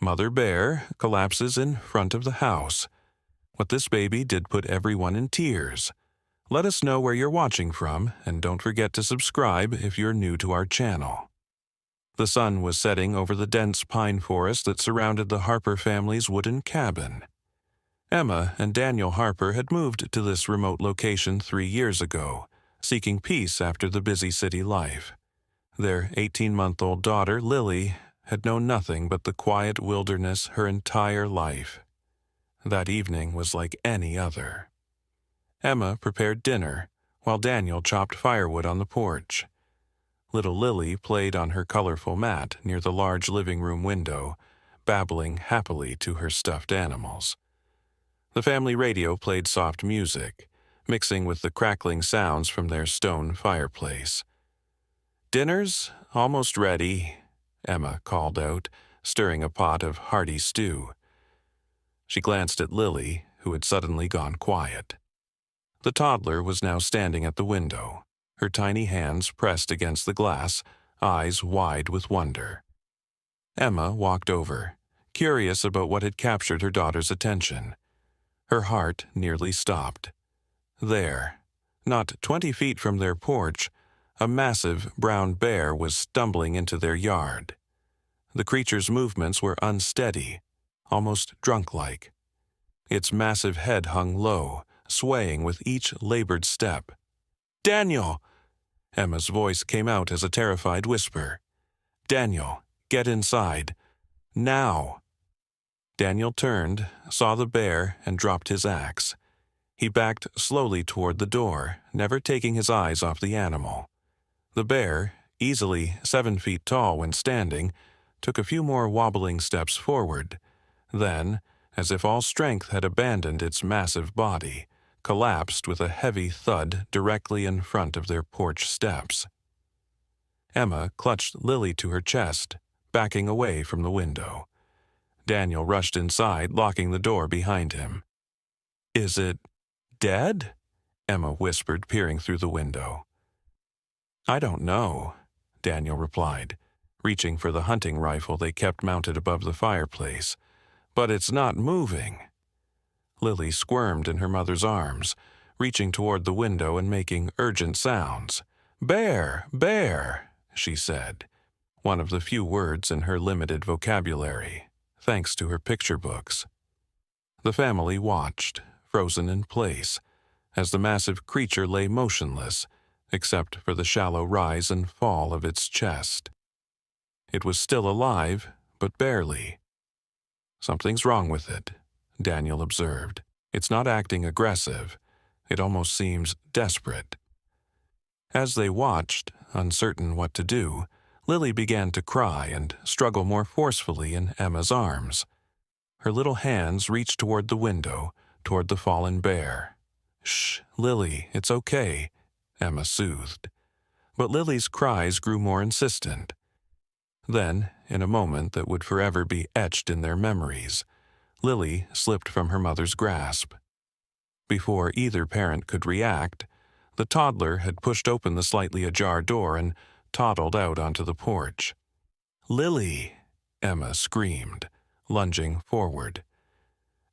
Mother Bear collapses in front of the house. What this baby did put everyone in tears. Let us know where you're watching from, and don't forget to subscribe if you're new to our channel. The sun was setting over the dense pine forest that surrounded the Harper family's wooden cabin. Emma and Daniel Harper had moved to this remote location 3 years ago, seeking peace after the busy city life. Their 18-month-old daughter, Lily, had known nothing but the quiet wilderness her entire life. That evening was like any other. Emma prepared dinner, while Daniel chopped firewood on the porch. Little Lily played on her colorful mat near the large living room window, babbling happily to her stuffed animals. The family radio played soft music, mixing with the crackling sounds from their stone fireplace. "Dinner's almost ready," Emma called out, stirring a pot of hearty stew. She glanced at Lily, who had suddenly gone quiet. The toddler was now standing at the window, her tiny hands pressed against the glass, eyes wide with wonder. Emma walked over, curious about what had captured her daughter's attention. Her heart nearly stopped. There, not 20 feet from their porch, a massive brown bear was stumbling into their yard. The creature's movements were unsteady, almost drunk-like. Its massive head hung low, swaying with each labored step. "Daniel!" Emma's voice came out as a terrified whisper. "Daniel, get inside. Now!" Daniel turned, saw the bear, and dropped his axe. He backed slowly toward the door, never taking his eyes off the animal. The bear, easily 7 feet tall when standing, took a few more wobbling steps forward. Then, as if all strength had abandoned its massive body, collapsed with a heavy thud directly in front of their porch steps. Emma clutched Lily to her chest, backing away from the window. Daniel rushed inside, locking the door behind him. "Is it dead?" Emma whispered, peering through the window. "I don't know," Daniel replied, reaching for the hunting rifle they kept mounted above the fireplace. "But it's not moving." Lily squirmed in her mother's arms, reaching toward the window and making urgent sounds. "Bear! Bear!" she said, one of the few words in her limited vocabulary, thanks to her picture books. The family watched, frozen in place, as the massive creature lay motionless, except for the shallow rise and fall of its chest. It was still alive, but barely. "Something's wrong with it," Daniel observed. "It's not acting aggressive. It almost seems desperate." As they watched, uncertain what to do, Lily began to cry and struggle more forcefully in Emma's arms. Her little hands reached toward the window, toward the fallen bear. "Shh, Lily, it's okay," Emma soothed. But Lily's cries grew more insistent. Then, in a moment that would forever be etched in their memories, Lily slipped from her mother's grasp. Before either parent could react, the toddler had pushed open the slightly ajar door and toddled out onto the porch. "Lily!" Emma screamed, lunging forward.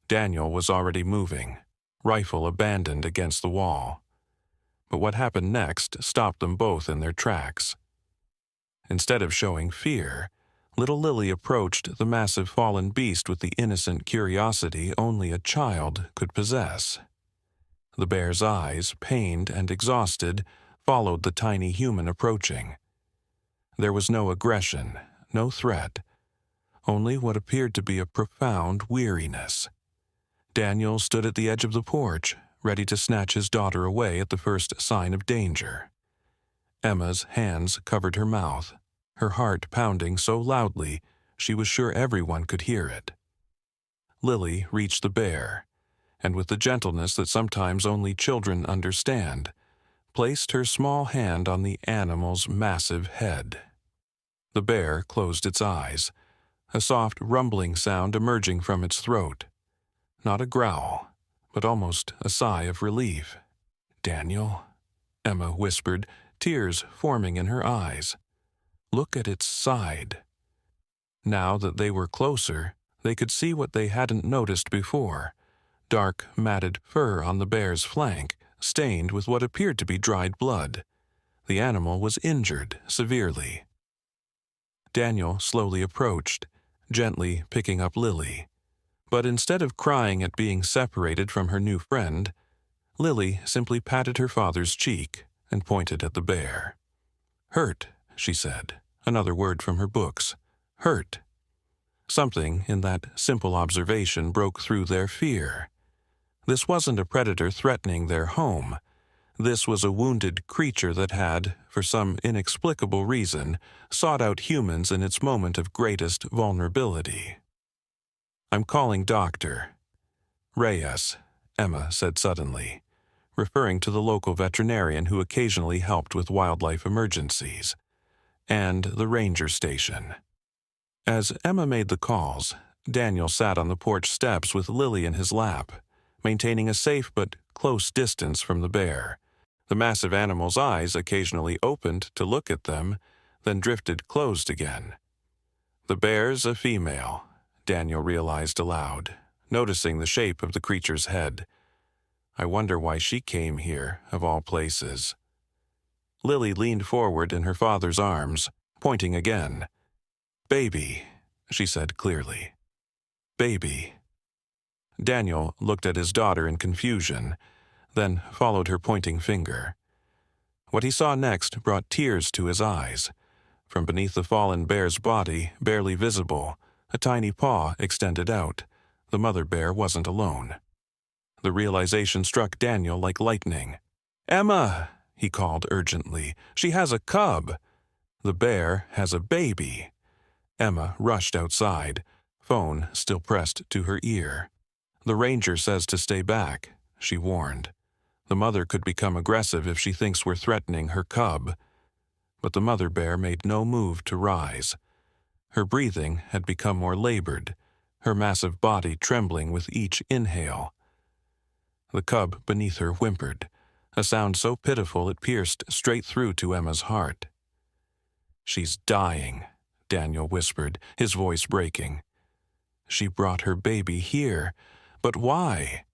Daniel was already moving, rifle abandoned against the wall. But what happened next stopped them both in their tracks. Instead of showing fear, little Lily approached the massive fallen beast with the innocent curiosity only a child could possess. The bear's eyes, pained and exhausted, followed the tiny human approaching. There was no aggression, no threat, only what appeared to be a profound weariness. Daniel stood at the edge of the porch, ready to snatch his daughter away at the first sign of danger. Emma's hands covered her mouth, her heart pounding so loudly she was sure everyone could hear it. Lily reached the bear, and with the gentleness that sometimes only children understand, placed her small hand on the animal's massive head. The bear closed its eyes, a soft rumbling sound emerging from its throat. Not a growl, but almost a sigh of relief. "Daniel," Emma whispered, tears forming in her eyes. "Look at its side." Now that they were closer, they could see what they hadn't noticed before: dark, matted fur on the bear's flank, stained with what appeared to be dried blood. The animal was injured severely. Daniel slowly approached, gently picking up Lily. But instead of crying at being separated from her new friend, Lily simply patted her father's cheek and pointed at the bear. "Hurt," she said, another word from her books. "Hurt." Something in that simple observation broke through their fear. This wasn't a predator threatening their home. This was a wounded creature that had, for some inexplicable reason, sought out humans in its moment of greatest vulnerability. "I'm calling Dr. Reyes," Emma said suddenly, referring to the local veterinarian who occasionally helped with wildlife emergencies, "and the ranger station." As Emma made the calls, Daniel sat on the porch steps with Lily in his lap, maintaining a safe but close distance from the bear. The massive animal's eyes occasionally opened to look at them, then drifted closed again. "The bear's a female," Daniel realized aloud, noticing the shape of the creature's head. "I wonder why she came here, of all places." Lily leaned forward in her father's arms, pointing again. "Baby," she said clearly. "Baby." Daniel looked at his daughter in confusion, then followed her pointing finger. What he saw next brought tears to his eyes. From beneath the fallen bear's body, barely visible, a tiny paw extended out. The mother bear wasn't alone. The realization struck Daniel like lightning. "Emma!" he called urgently. "She has a cub. The bear has a baby." Emma rushed outside, phone still pressed to her ear. "The ranger says to stay back," she warned. "The mother could become aggressive if she thinks we're threatening her cub." But the mother bear made no move to rise. Her breathing had become more labored, her massive body trembling with each inhale. The cub beneath her whimpered, a sound so pitiful it pierced straight through to Emma's heart. "She's dying," Daniel whispered, his voice breaking. "She brought her baby here, but why?"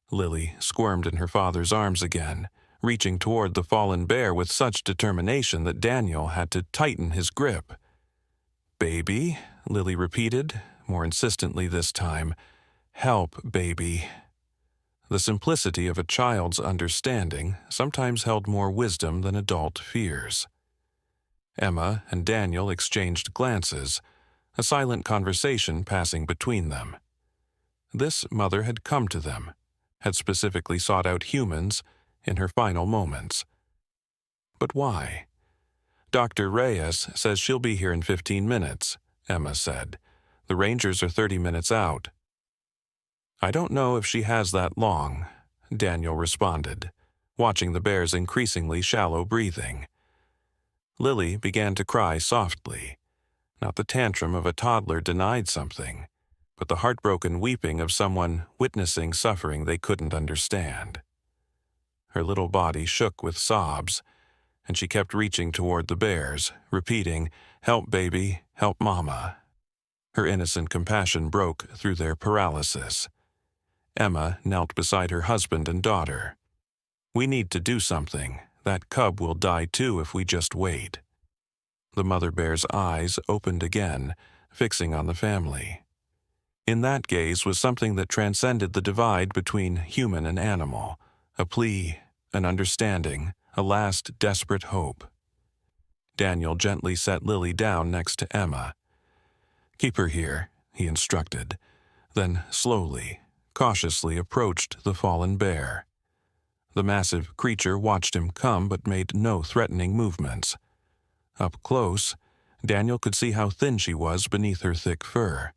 Lily squirmed in her father's arms again, reaching toward the fallen bear with such determination that Daniel had to tighten his grip. "Baby," Lily repeated, more insistently this time. "Help, baby." The simplicity of a child's understanding sometimes held more wisdom than adult fears. Emma and Daniel exchanged glances, a silent conversation passing between them. This mother had come to them, had specifically sought out humans in her final moments. But why? "Dr. Reyes says she'll be here in 15 minutes, Emma said. "The rangers are 30 minutes out." "I don't know if she has that long," Daniel responded, watching the bear's increasingly shallow breathing. Lily began to cry softly, not the tantrum of a toddler denied something, but the heartbroken weeping of someone witnessing suffering they couldn't understand. Her little body shook with sobs, and she kept reaching toward the bears, repeating, "Help, baby, help mama." Her innocent compassion broke through their paralysis. Emma knelt beside her husband and daughter. "We need to do something. That cub will die too if we just wait." The mother bear's eyes opened again, fixing on the family. In that gaze was something that transcended the divide between human and animal, a plea, an understanding, a last desperate hope. Daniel gently set Lily down next to Emma. "Keep her here," he instructed, then slowly, cautiously approached the fallen bear. The massive creature watched him come but made no threatening movements. Up close, Daniel could see how thin she was beneath her thick fur,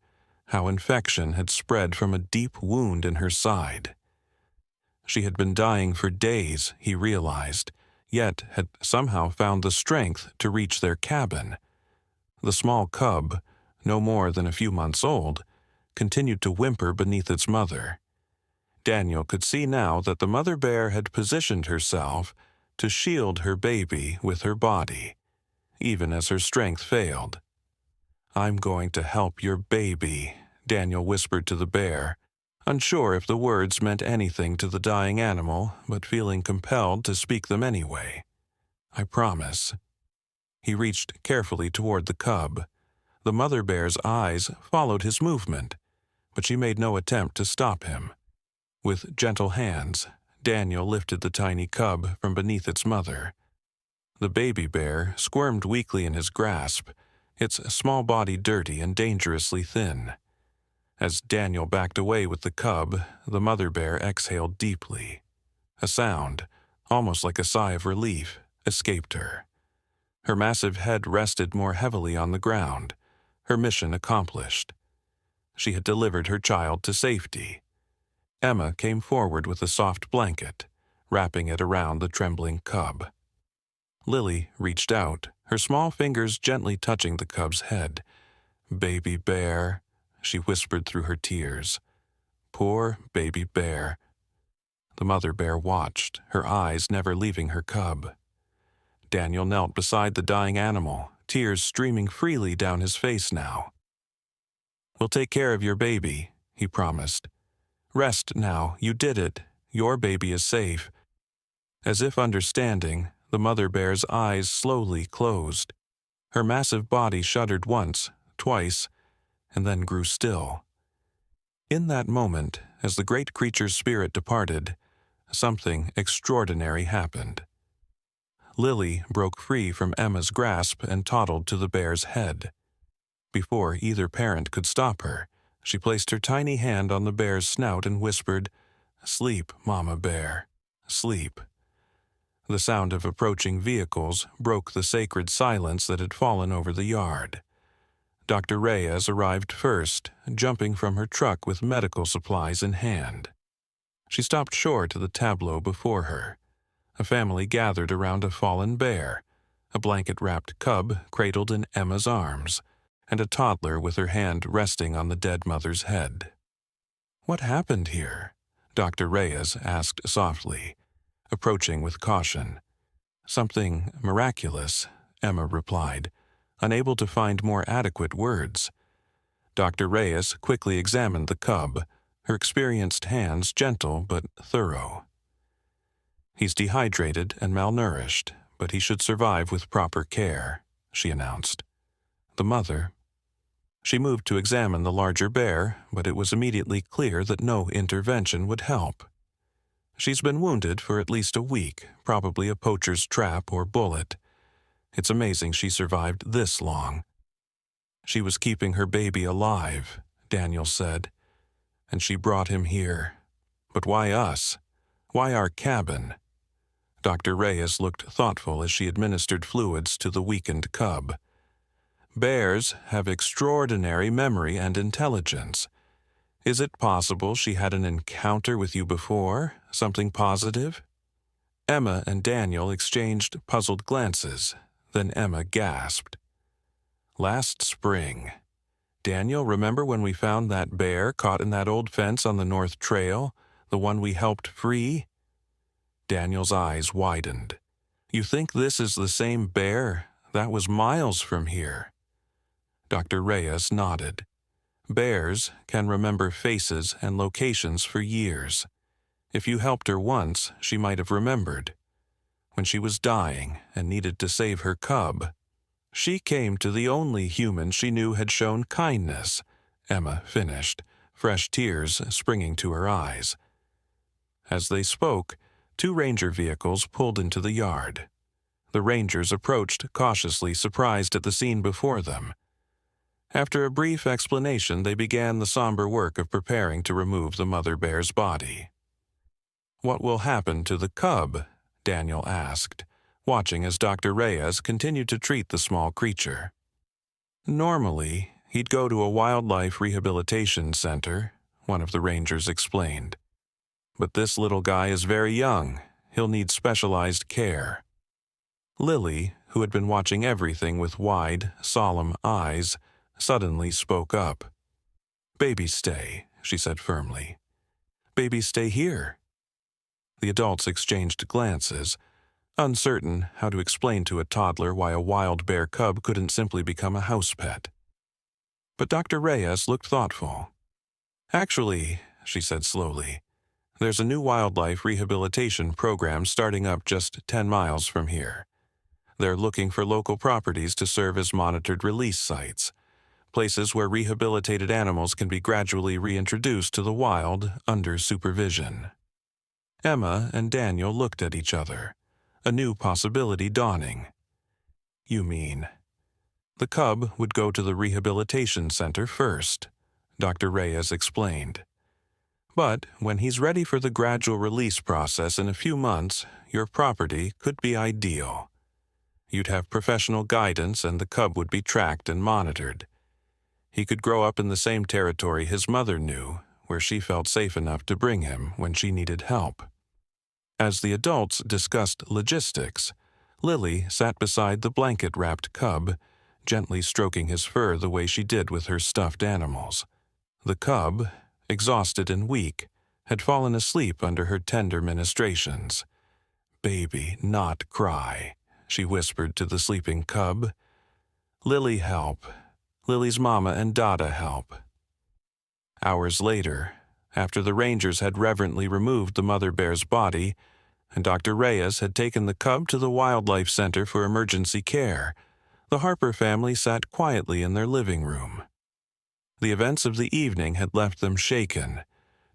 how infection had spread from a deep wound in her side. She had been dying for days, he realized, yet had somehow found the strength to reach their cabin. The small cub, no more than a few months old, continued to whimper beneath its mother. Daniel could see now that the mother bear had positioned herself to shield her baby with her body, even as her strength failed. "I'm going to help your baby," Daniel whispered to the bear, unsure if the words meant anything to the dying animal, but feeling compelled to speak them anyway. "I promise." He reached carefully toward the cub. The mother bear's eyes followed his movement, but she made no attempt to stop him. With gentle hands, Daniel lifted the tiny cub from beneath its mother. The baby bear squirmed weakly in his grasp, its small body dirty and dangerously thin. As Daniel backed away with the cub, the mother bear exhaled deeply. A sound, almost like a sigh of relief, escaped her. Her massive head rested more heavily on the ground, her mission accomplished. She had delivered her child to safety. Emma came forward with a soft blanket, wrapping it around the trembling cub. Lily reached out, her small fingers gently touching the cub's head. "Baby bear," she whispered through her tears. "Poor baby bear." The mother bear watched, her eyes never leaving her cub. Daniel knelt beside the dying animal, tears streaming freely down his face now. "We'll take care of your baby," he promised. "Rest now, you did it. Your baby is safe." As if understanding, the mother bear's eyes slowly closed. Her massive body shuddered once, twice, and then grew still. In that moment, as the great creature's spirit departed, something extraordinary happened. Lily broke free from Emma's grasp and toddled to the bear's head. Before either parent could stop her, she placed her tiny hand on the bear's snout and whispered, "Sleep, Mama Bear, sleep." The sound of approaching vehicles broke the sacred silence that had fallen over the yard. Dr. Reyes arrived first, jumping from her truck with medical supplies in hand. She stopped short of the tableau before her. A family gathered around a fallen bear, a blanket-wrapped cub cradled in Emma's arms, and a toddler with her hand resting on the dead mother's head. "What happened here?" Dr. Reyes asked softly, approaching with caution. "Something miraculous," Emma replied, unable to find more adequate words. Dr. Reyes quickly examined the cub, her experienced hands gentle but thorough. "He's dehydrated and malnourished, but he should survive with proper care," she announced. The mother. She moved to examine the larger bear, but it was immediately clear that no intervention would help. "She's been wounded for at least a week, probably a poacher's trap or bullet. It's amazing she survived this long." "She was keeping her baby alive," Daniel said, "and she brought him here. But why us? Why our cabin?" Dr. Reyes looked thoughtful as she administered fluids to the weakened cub. "Bears have extraordinary memory and intelligence. Is it possible she had an encounter with you before, something positive?" Emma and Daniel exchanged puzzled glances. Then Emma gasped. "Last spring. Daniel, remember when we found that bear caught in that old fence on the North Trail, the one we helped free?" Daniel's eyes widened. "You think this is the same bear? That was miles from here." Dr. Reyes nodded. "Bears can remember faces and locations for years. If you helped her once, she might have remembered. When she was dying and needed to save her cub, she came to the only human she knew had shown kindness," Emma finished, fresh tears springing to her eyes. As they spoke, 2 ranger vehicles pulled into the yard. The rangers approached cautiously, surprised at the scene before them. After a brief explanation, they began the somber work of preparing to remove the mother bear's body. "What will happen to the cub?" Daniel asked, watching as Dr. Reyes continued to treat the small creature. "Normally, he'd go to a wildlife rehabilitation center," one of the rangers explained. "But this little guy is very young. He'll need specialized care." Lily, who had been watching everything with wide, solemn eyes, suddenly spoke up. "Baby stay," she said firmly. "Baby stay here." The adults exchanged glances, uncertain how to explain to a toddler why a wild bear cub couldn't simply become a house pet. But Dr. Reyes looked thoughtful. Actually, she said slowly, there's a new wildlife rehabilitation program starting up just 10 miles from here. They're looking for local properties to serve as monitored release sites, places where rehabilitated animals can be gradually reintroduced to the wild under supervision. Emma and Daniel looked at each other, a new possibility dawning. You mean? The cub would go to the rehabilitation center first, Dr. Reyes explained. But when he's ready for the gradual release process in a few months, your property could be ideal. You'd have professional guidance and the cub would be tracked and monitored. He could grow up in the same territory his mother knew, where she felt safe enough to bring him when she needed help. As the adults discussed logistics, Lily sat beside the blanket-wrapped cub, gently stroking his fur the way she did with her stuffed animals. The cub, exhausted and weak, had fallen asleep under her tender ministrations. "Baby, not cry," she whispered to the sleeping cub. "Lily help. Lily's mama and Dada help." Hours later, after the rangers had reverently removed the mother bear's body, and Dr. Reyes had taken the cub to the wildlife center for emergency care, the Harper family sat quietly in their living room. The events of the evening had left them shaken,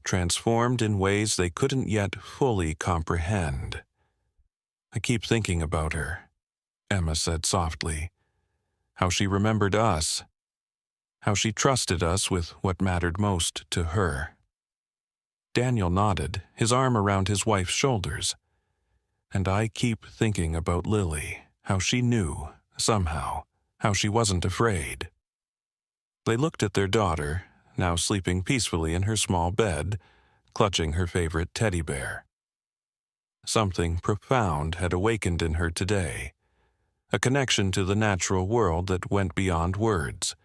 transformed in ways they couldn't yet fully comprehend. "I keep thinking about her," Emma said softly. "How she remembered us. How she trusted us with what mattered most to her." Daniel nodded, his arm around his wife's shoulders. "And I keep thinking about Lily, how she knew, somehow, how she wasn't afraid." They looked at their daughter, now sleeping peacefully in her small bed, clutching her favorite teddy bear. Something profound had awakened in her today, a connection to the natural world that went beyond words,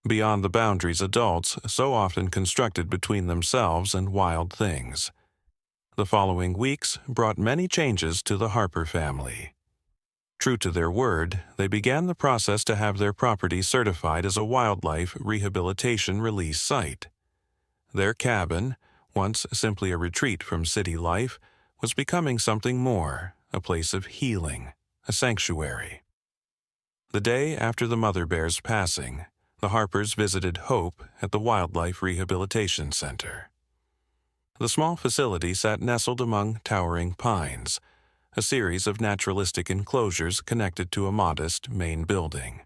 beyond the boundaries adults so often constructed between themselves and wild things. The following weeks brought many changes to the Harper family. True to their word, they began the process to have their property certified as a wildlife rehabilitation release site. Their cabin, once simply a retreat from city life, was becoming something more, a place of healing, a sanctuary. The day after the mother bear's passing, the Harpers visited Hope at the Wildlife Rehabilitation Center. The small facility sat nestled among towering pines, a series of naturalistic enclosures connected to a modest main building.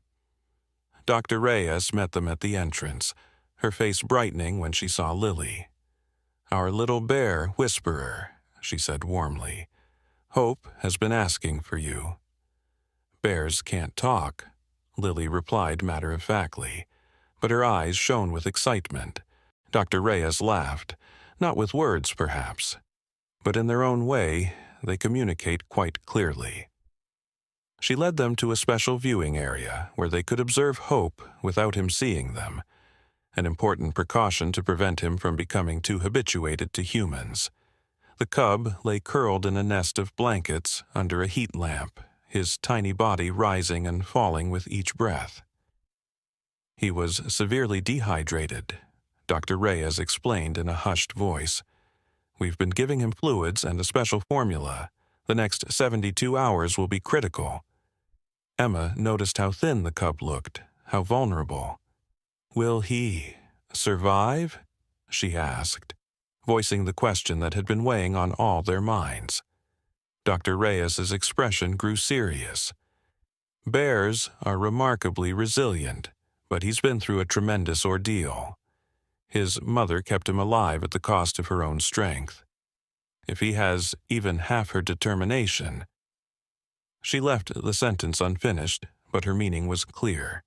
Dr. Reyes met them at the entrance, her face brightening when she saw Lily. "Our little bear whisperer," she said warmly. "Hope has been asking for you." "Bears can't talk," Lily replied matter-of-factly, but her eyes shone with excitement. Dr. Reyes laughed, not with words perhaps, but in their own way, they communicate quite clearly. She led them to a special viewing area where they could observe Hope without him seeing them, an important precaution to prevent him from becoming too habituated to humans. The cub lay curled in a nest of blankets under a heat lamp, his tiny body rising and falling with each breath. He was severely dehydrated, Dr. Reyes explained in a hushed voice. "We've been giving him fluids and a special formula. The next 72 hours will be critical." Emma noticed how thin the cub looked, how vulnerable. "Will he survive?" she asked, voicing the question that had been weighing on all their minds. Dr. Reyes's expression grew serious. "Bears are remarkably resilient, but he's been through a tremendous ordeal. His mother kept him alive at the cost of her own strength. If he has even half her determination—" She left the sentence unfinished, but her meaning was clear.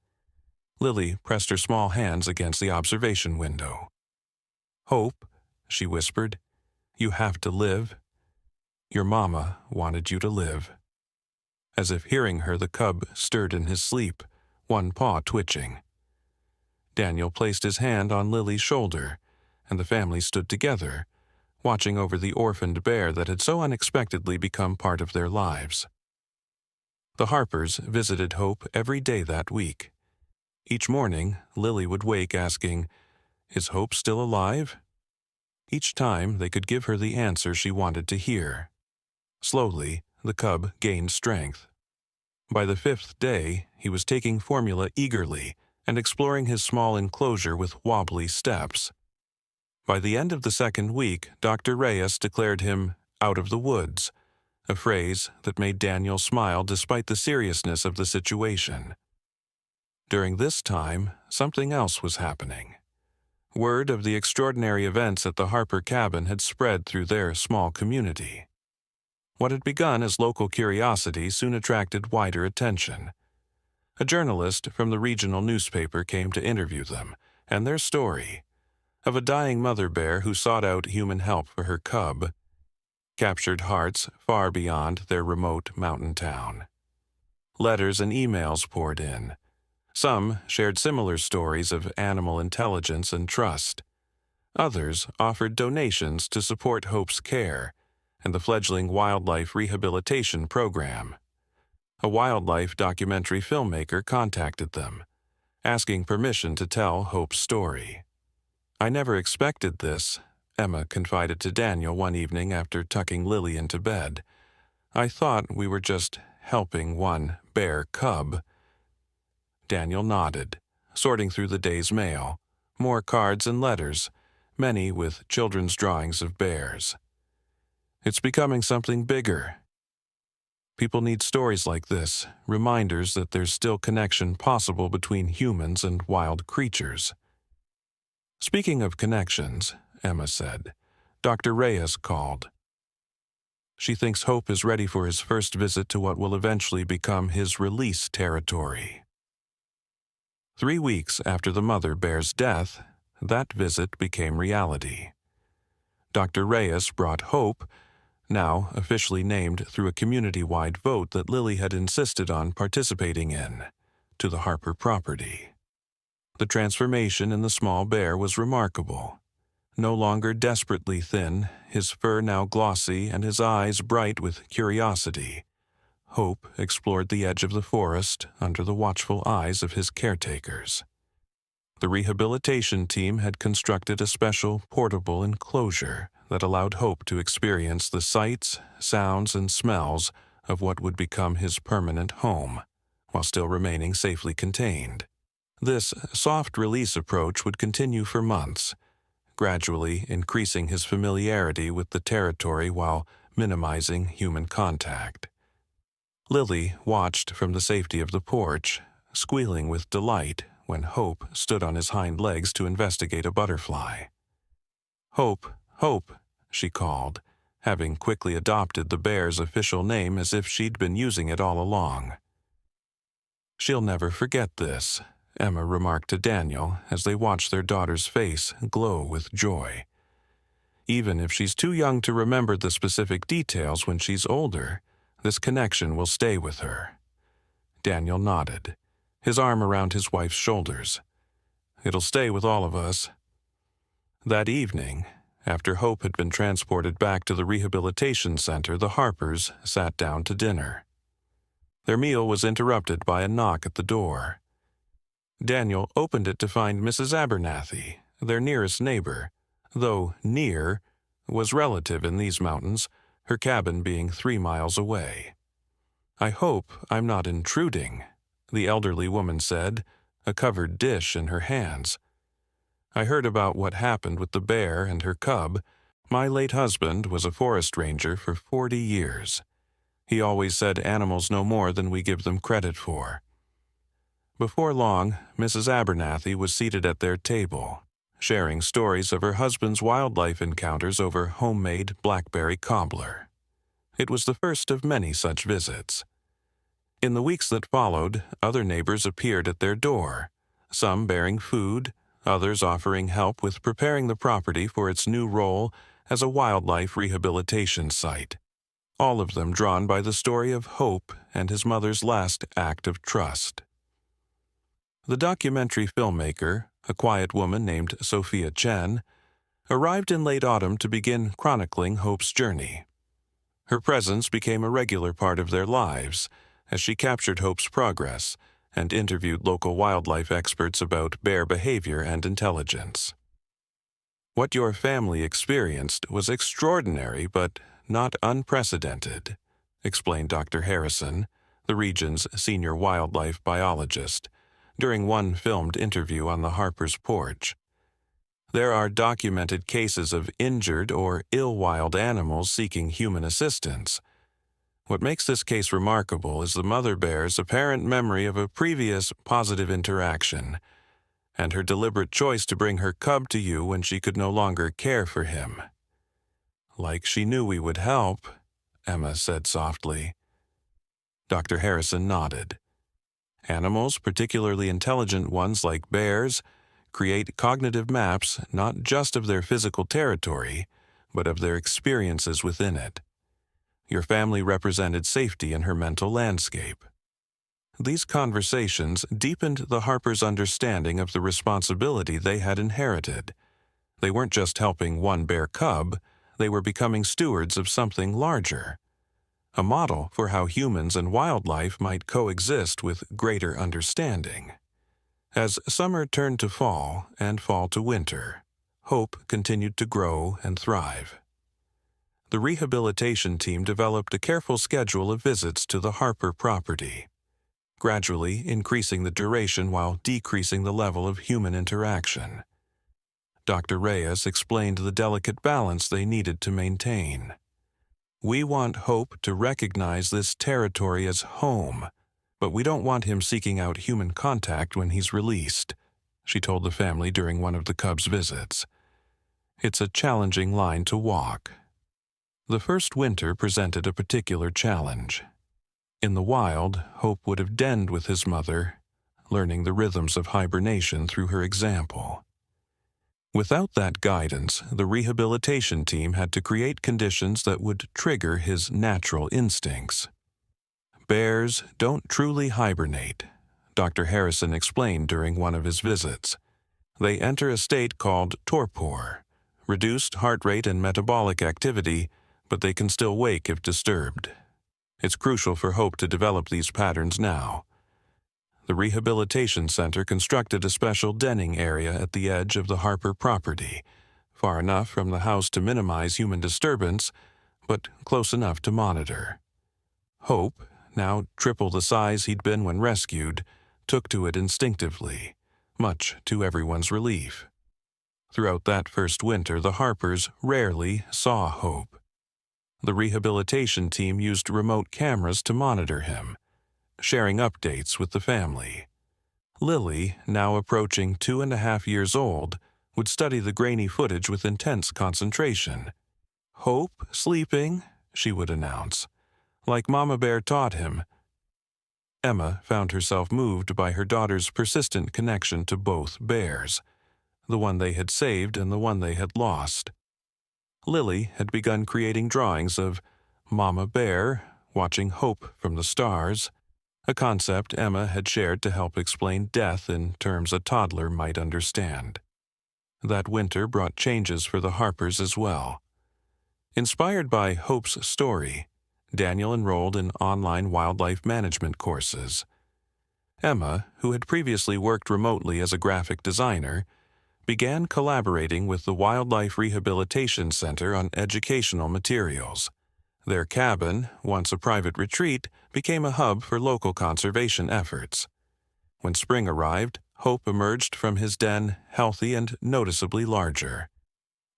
Lily pressed her small hands against the observation window. "Hope," she whispered, "you have to live. Your mama wanted you to live." As if hearing her, the cub stirred in his sleep, one paw twitching. Daniel placed his hand on Lily's shoulder, and the family stood together, watching over the orphaned bear that had so unexpectedly become part of their lives. The Harpers visited Hope every day that week. Each morning, Lily would wake asking, Is Hope still alive? Each time they could give her the answer she wanted to hear. Slowly, the cub gained strength. By the 5th day, he was taking formula eagerly and exploring his small enclosure with wobbly steps. By the end of the 2nd week, Dr. Reyes declared him out of the woods, a phrase that made Daniel smile despite the seriousness of the situation. During this time, something else was happening. Word of the extraordinary events at the Harper cabin had spread through their small community. What had begun as local curiosity soon attracted wider attention. A journalist from the regional newspaper came to interview them, and their story, of a dying mother bear who sought out human help for her cub, captured hearts far beyond their remote mountain town. Letters and emails poured in. Some shared similar stories of animal intelligence and trust. Others offered donations to support Hope's care and the fledgling wildlife rehabilitation program. A wildlife documentary filmmaker contacted them, asking permission to tell Hope's story. "I never expected this," Emma confided to Daniel one evening after tucking Lily into bed. "I thought we were just helping one bear cub." Daniel nodded, sorting through the day's mail, more cards and letters, many with children's drawings of bears. "It's becoming something bigger. People need stories like this, reminders that there's still connection possible between humans and wild creatures." "Speaking of connections," Emma said, "Dr. Reyes called. She thinks Hope is ready for his first visit to what will eventually become his release territory." 3 weeks after the mother bear's death, that visit became reality. Dr. Reyes brought Hope, now officially named through a community-wide vote that Lily had insisted on participating in, to the Harper property. The transformation in the small bear was remarkable. No longer desperately thin, his fur now glossy and his eyes bright with curiosity, Hope explored the edge of the forest under the watchful eyes of his caretakers. The rehabilitation team had constructed a special portable enclosure that allowed Hope to experience the sights, sounds, and smells of what would become his permanent home, while still remaining safely contained. This soft-release approach would continue for months, gradually increasing his familiarity with the territory while minimizing human contact. Lily watched from the safety of the porch, squealing with delight when Hope stood on his hind legs to investigate a butterfly. "Hope, Hope," she called, having quickly adopted the bear's official name as if she'd been using it all along. "She'll never forget this," Emma remarked to Daniel as they watched their daughter's face glow with joy. "Even if she's too young to remember the specific details when she's older, this connection will stay with her." Daniel nodded, his arm around his wife's shoulders. "It'll stay with all of us." That evening, after Hope had been transported back to the rehabilitation center, the Harpers sat down to dinner. Their meal was interrupted by a knock at the door. Daniel opened it to find Mrs. Abernathy, their nearest neighbor, though near was relative in these mountains, her cabin being 3 miles away. "I hope I'm not intruding," the elderly woman said, a covered dish in her hands. "I heard about what happened with the bear and her cub. My late husband was a forest ranger for 40 years. He always said animals know more than we give them credit for." Before long, Mrs. Abernathy was seated at their table, sharing stories of her husband's wildlife encounters over homemade blackberry cobbler. It was the first of many such visits. In the weeks that followed, other neighbors appeared at their door, some bearing food, others offering help with preparing the property for its new role as a wildlife rehabilitation site, all of them drawn by the story of Hope and his mother's last act of trust. The documentary filmmaker, a quiet woman named Sophia Chen, arrived in late autumn to begin chronicling Hope's journey. Her presence became a regular part of their lives as she captured Hope's progress and interviewed local wildlife experts about bear behavior and intelligence. What your family experienced was extraordinary but not unprecedented, explained Dr. Harrison, the region's senior wildlife biologist, during one filmed interview on the Harper's porch. There are documented cases of injured or ill wild animals seeking human assistance. What makes this case remarkable is the mother bear's apparent memory of a previous positive interaction, and her deliberate choice to bring her cub to you when she could no longer care for him. Like she knew we would help, Emma said softly. Dr. Harrison nodded. Animals, particularly intelligent ones like bears, create cognitive maps not just of their physical territory, but of their experiences within it. Your family represented safety in her mental landscape. These conversations deepened the Harpers' understanding of the responsibility they had inherited. They weren't just helping one bear cub, they were becoming stewards of something larger. A model for how humans and wildlife might coexist with greater understanding. As summer turned to fall and fall to winter, hope continued to grow and thrive. The rehabilitation team developed a careful schedule of visits to the Harper property, gradually increasing the duration while decreasing the level of human interaction. Dr. Reyes explained the delicate balance they needed to maintain. We want Hope to recognize this territory as home, but we don't want him seeking out human contact when he's released, she told the family during one of the cub's visits. It's a challenging line to walk. The first winter presented a particular challenge. In the wild, Hope would have denned with his mother, learning the rhythms of hibernation through her example. Without that guidance, the rehabilitation team had to create conditions that would trigger his natural instincts. Bears don't truly hibernate, Dr. Harrison explained during one of his visits. They enter a state called torpor, reduced heart rate and metabolic activity, but they can still wake if disturbed. It's crucial for Hope to develop these patterns now. The rehabilitation center constructed a special denning area at the edge of the Harper property, far enough from the house to minimize human disturbance, but close enough to monitor. Hope, now triple the size he'd been when rescued, took to it instinctively, much to everyone's relief. Throughout that first winter, the Harpers rarely saw Hope. The rehabilitation team used remote cameras to monitor him, sharing updates with the family. Lily, now approaching 2.5 years old, would study the grainy footage with intense concentration. "Hope sleeping," she would announce, like Mama Bear taught him. Emma found herself moved by her daughter's persistent connection to both bears, the one they had saved and the one they had lost. Lily had begun creating drawings of Mama Bear watching Hope from the stars, a concept Emma had shared to help explain death in terms a toddler might understand. That winter brought changes for the Harpers as well. Inspired by Hope's story, Daniel enrolled in online wildlife management courses. Emma, who had previously worked remotely as a graphic designer, began collaborating with the Wildlife Rehabilitation Center on educational materials. Their cabin, once a private retreat, became a hub for local conservation efforts. When spring arrived, Hope emerged from his den healthy and noticeably larger.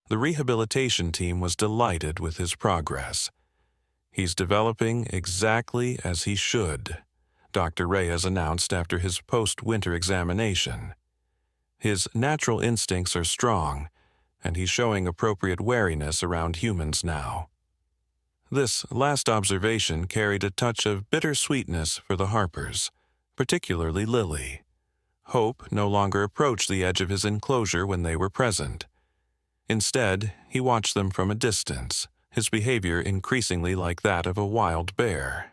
The rehabilitation team was delighted with his progress. "He's developing exactly as he should," Dr. Reyes announced after his post-winter examination. "His natural instincts are strong, and he's showing appropriate wariness around humans now." This last observation carried a touch of bittersweetness for the Harpers, particularly Lily. Hope no longer approached the edge of his enclosure when they were present. Instead, he watched them from a distance, his behavior increasingly like that of a wild bear.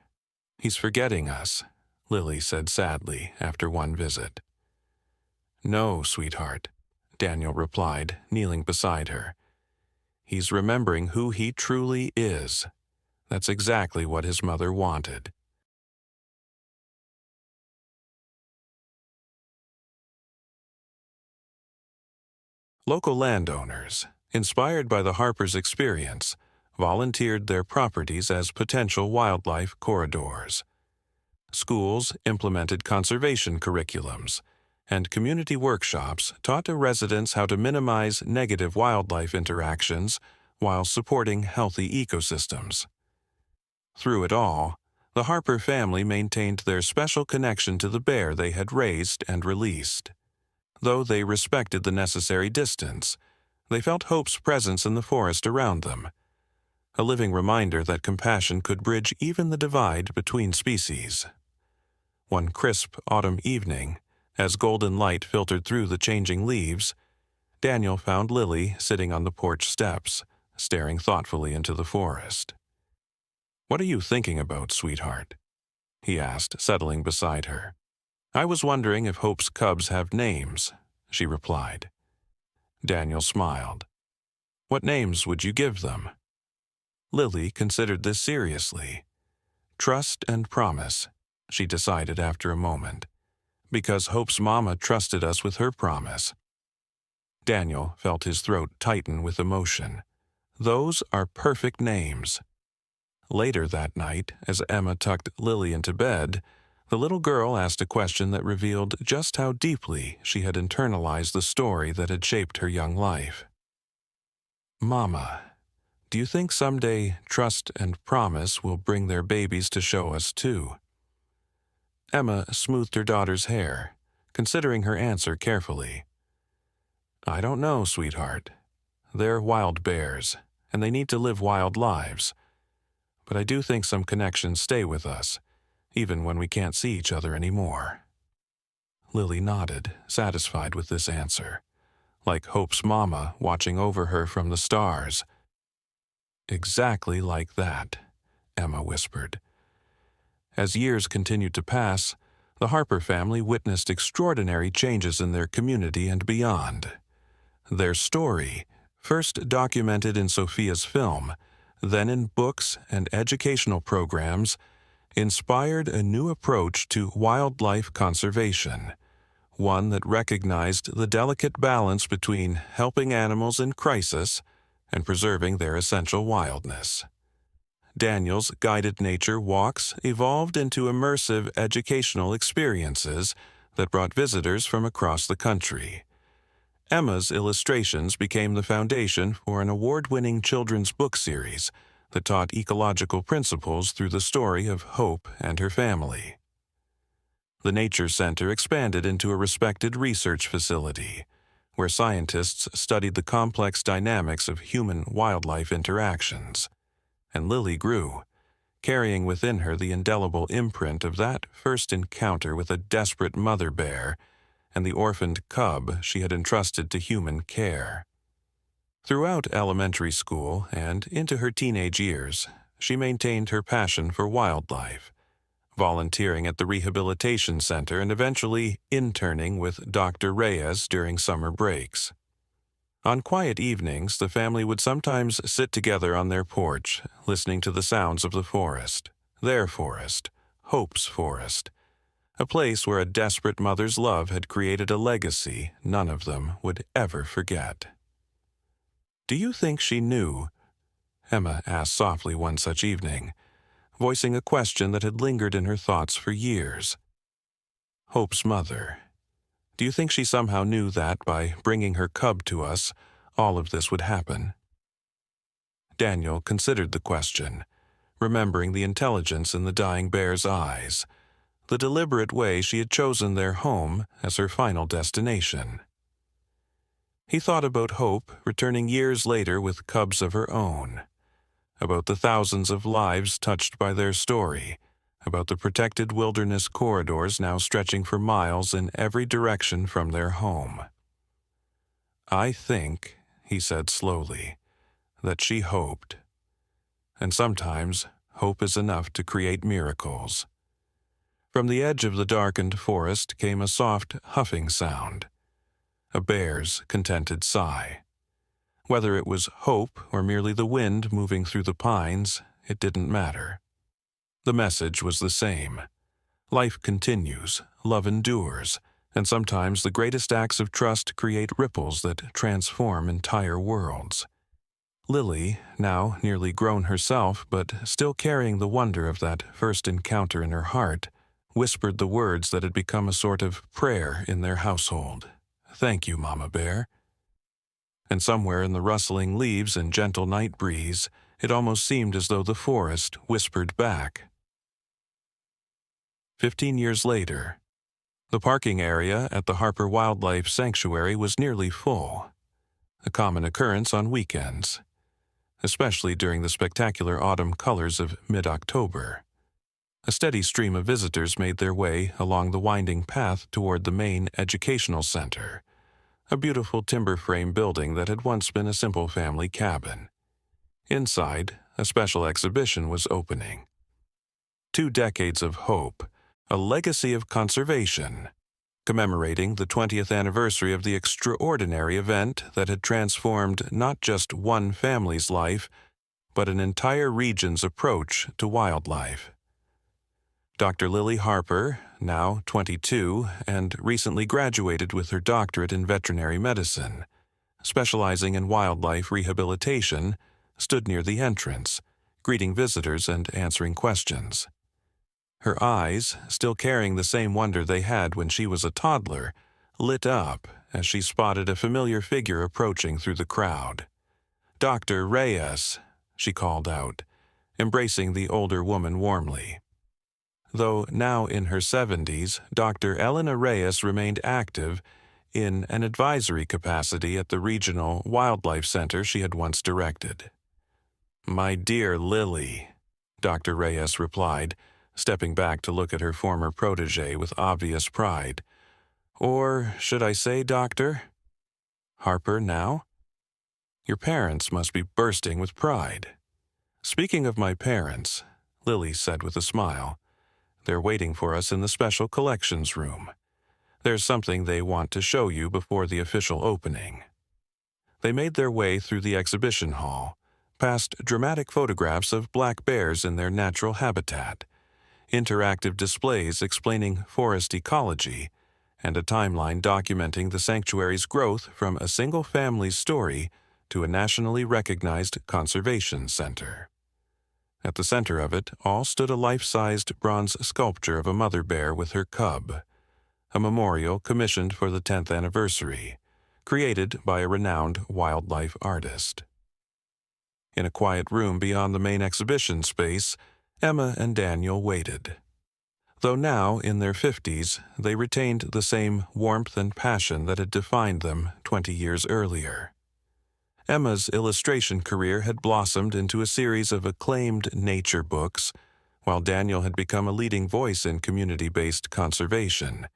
"He's forgetting us," Lily said sadly after one visit. "No, sweetheart," Daniel replied, kneeling beside her. "He's remembering who he truly is. That's exactly what his mother wanted." Local landowners, inspired by the Harpers' experience, volunteered their properties as potential wildlife corridors. Schools implemented conservation curriculums, and community workshops taught residents how to minimize negative wildlife interactions while supporting healthy ecosystems. Through it all, the Harper family maintained their special connection to the bear they had raised and released. Though they respected the necessary distance, they felt Hope's presence in the forest around them, a living reminder that compassion could bridge even the divide between species. One crisp autumn evening, as golden light filtered through the changing leaves, Daniel found Lily sitting on the porch steps, staring thoughtfully into the forest. "What are you thinking about, sweetheart?" he asked, settling beside her. "I was wondering if Hope's cubs have names," she replied. Daniel smiled. "What names would you give them?" Lily considered this seriously. "Trust and Promise," she decided after a moment, "because Hope's mama trusted us with her promise." Daniel felt his throat tighten with emotion. Those are perfect names. Later that night, as Emma tucked Lily into bed, the little girl asked a question that revealed just how deeply she had internalized the story that had shaped her young life. "Mama, do you think someday Trust and Promise will bring their babies to show us too?" Emma smoothed her daughter's hair, considering her answer carefully. "I don't know, sweetheart. They're wild bears, and they need to live wild lives. But I do think some connections stay with us, even when we can't see each other anymore." Lily nodded, satisfied with this answer, like Hope's mama watching over her from the stars. "Exactly like that," Emma whispered. As years continued to pass, the Harper family witnessed extraordinary changes in their community and beyond. Their story, first documented in Sophia's film, then in books and educational programs, inspired a new approach to wildlife conservation, one that recognized the delicate balance between helping animals in crisis and preserving their essential wildness. Daniel's guided nature walks evolved into immersive educational experiences that brought visitors from across the country. Emma's illustrations became the foundation for an award-winning children's book series that taught ecological principles through the story of Hope and her family. The Nature Center expanded into a respected research facility, where scientists studied the complex dynamics of human-wildlife interactions. And Lily grew, carrying within her the indelible imprint of that first encounter with a desperate mother bear and the orphaned cub she had entrusted to human care. Throughout elementary school and into her teenage years, she maintained her passion for wildlife, volunteering at the rehabilitation center and eventually interning with Dr. Reyes during summer breaks. On quiet evenings, the family would sometimes sit together on their porch, listening to the sounds of the forest, their forest, Hope's forest, a place where a desperate mother's love had created a legacy none of them would ever forget. "Do you think she knew?" Emma asked softly one such evening, voicing a question that had lingered in her thoughts for years. Hope's mother. Do you think she somehow knew that by bringing her cub to us, all of this would happen? Daniel considered the question, remembering the intelligence in the dying bear's eyes, the deliberate way she had chosen their home as her final destination. He thought about Hope returning years later with cubs of her own, about the thousands of lives touched by their story, about the protected wilderness corridors now stretching for miles in every direction from their home. "I think," he said slowly, "that she hoped. And sometimes hope is enough to create miracles." From the edge of the darkened forest came a soft huffing sound, a bear's contented sigh. Whether it was hope or merely the wind moving through the pines, it didn't matter. The message was the same. Life continues, love endures, And sometimes the greatest acts of trust create ripples that transform entire worlds. Lily, now nearly grown herself but still carrying the wonder of that first encounter in her heart, whispered the words that had become a sort of prayer in their household. "Thank you, Mama Bear." And somewhere in the rustling leaves and gentle night breeze, it almost seemed as though the forest whispered back. 15 years later, the parking area at the Harper Wildlife Sanctuary was nearly full, a common occurrence on weekends, especially during the spectacular autumn colors of mid-October. A steady stream of visitors made their way along the winding path toward the main educational center, a beautiful timber frame building that had once been a simple family cabin. Inside, a special exhibition was opening. 2 decades of hope, a legacy of conservation, commemorating the 20th anniversary of the extraordinary event that had transformed not just one family's life, but an entire region's approach to wildlife. Dr. Lily Harper, now 22 and recently graduated with her doctorate in veterinary medicine, specializing in wildlife rehabilitation, stood near the entrance, greeting visitors and answering questions. Her eyes, still carrying the same wonder they had when she was a toddler, lit up as she spotted a familiar figure approaching through the crowd. "Dr. Reyes," she called out, embracing the older woman warmly. Though now in her 70s, Dr. Elena Reyes remained active in an advisory capacity at the regional wildlife center she had once directed. "My dear Lily," Dr. Reyes replied, stepping back to look at her former protege with obvious pride. "Or should I say, Doctor? Harper now? Your parents must be bursting with pride." "Speaking of my parents," Lily said with a smile, "they're waiting for us in the special collections room. There's something they want to show you before the official opening." They made their way through the exhibition hall, past dramatic photographs of black bears in their natural habitat, interactive displays explaining forest ecology, and a timeline documenting the sanctuary's growth from a single family's story to a nationally recognized conservation center. At the center of it all stood a life-sized bronze sculpture of a mother bear with her cub, a memorial commissioned for the 10th anniversary, created by a renowned wildlife artist. In a quiet room beyond the main exhibition space, Emma and Daniel waited. Though now in their 50s, they retained the same warmth and passion that had defined them 20 years earlier. Emma's illustration career had blossomed into a series of acclaimed nature books, while Daniel had become a leading voice in community-based conservation,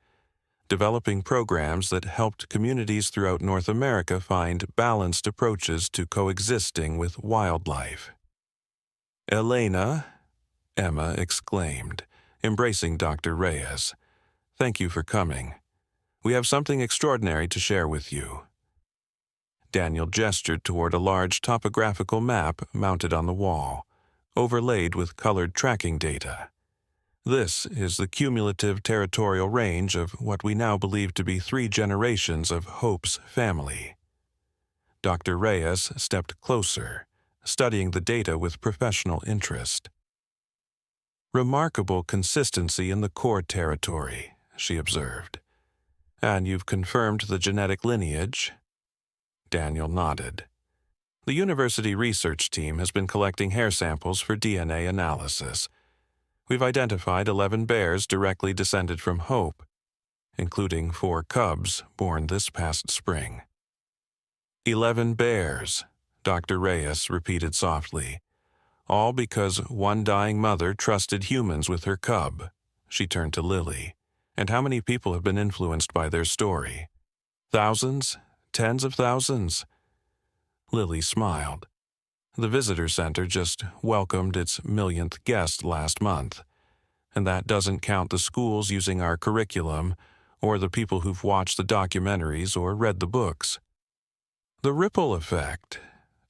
developing programs that helped communities throughout North America find balanced approaches to coexisting with wildlife. "Elena," Emma exclaimed, embracing Dr. Reyes, "thank you for coming. We have something extraordinary to share with you." Daniel gestured toward a large topographical map mounted on the wall, overlaid with colored tracking data. "This is the cumulative territorial range of what we now believe to be 3 generations of Hope's family." Dr. Reyes stepped closer, studying the data with professional interest. "Remarkable consistency in the core territory," she observed. "And you've confirmed the genetic lineage?" Daniel nodded. "The university research team has been collecting hair samples for DNA analysis. We've identified 11 bears directly descended from Hope, including 4 cubs born this past spring." 11 bears, Dr. Reyes repeated softly. "All because one dying mother trusted humans with her cub." She turned to Lily. "And how many people have been influenced by their story? Thousands? Tens of thousands?" Lily smiled. "The visitor center just welcomed its millionth guest last month, and that doesn't count the schools using our curriculum or the people who've watched the documentaries or read the books." "The ripple effect,"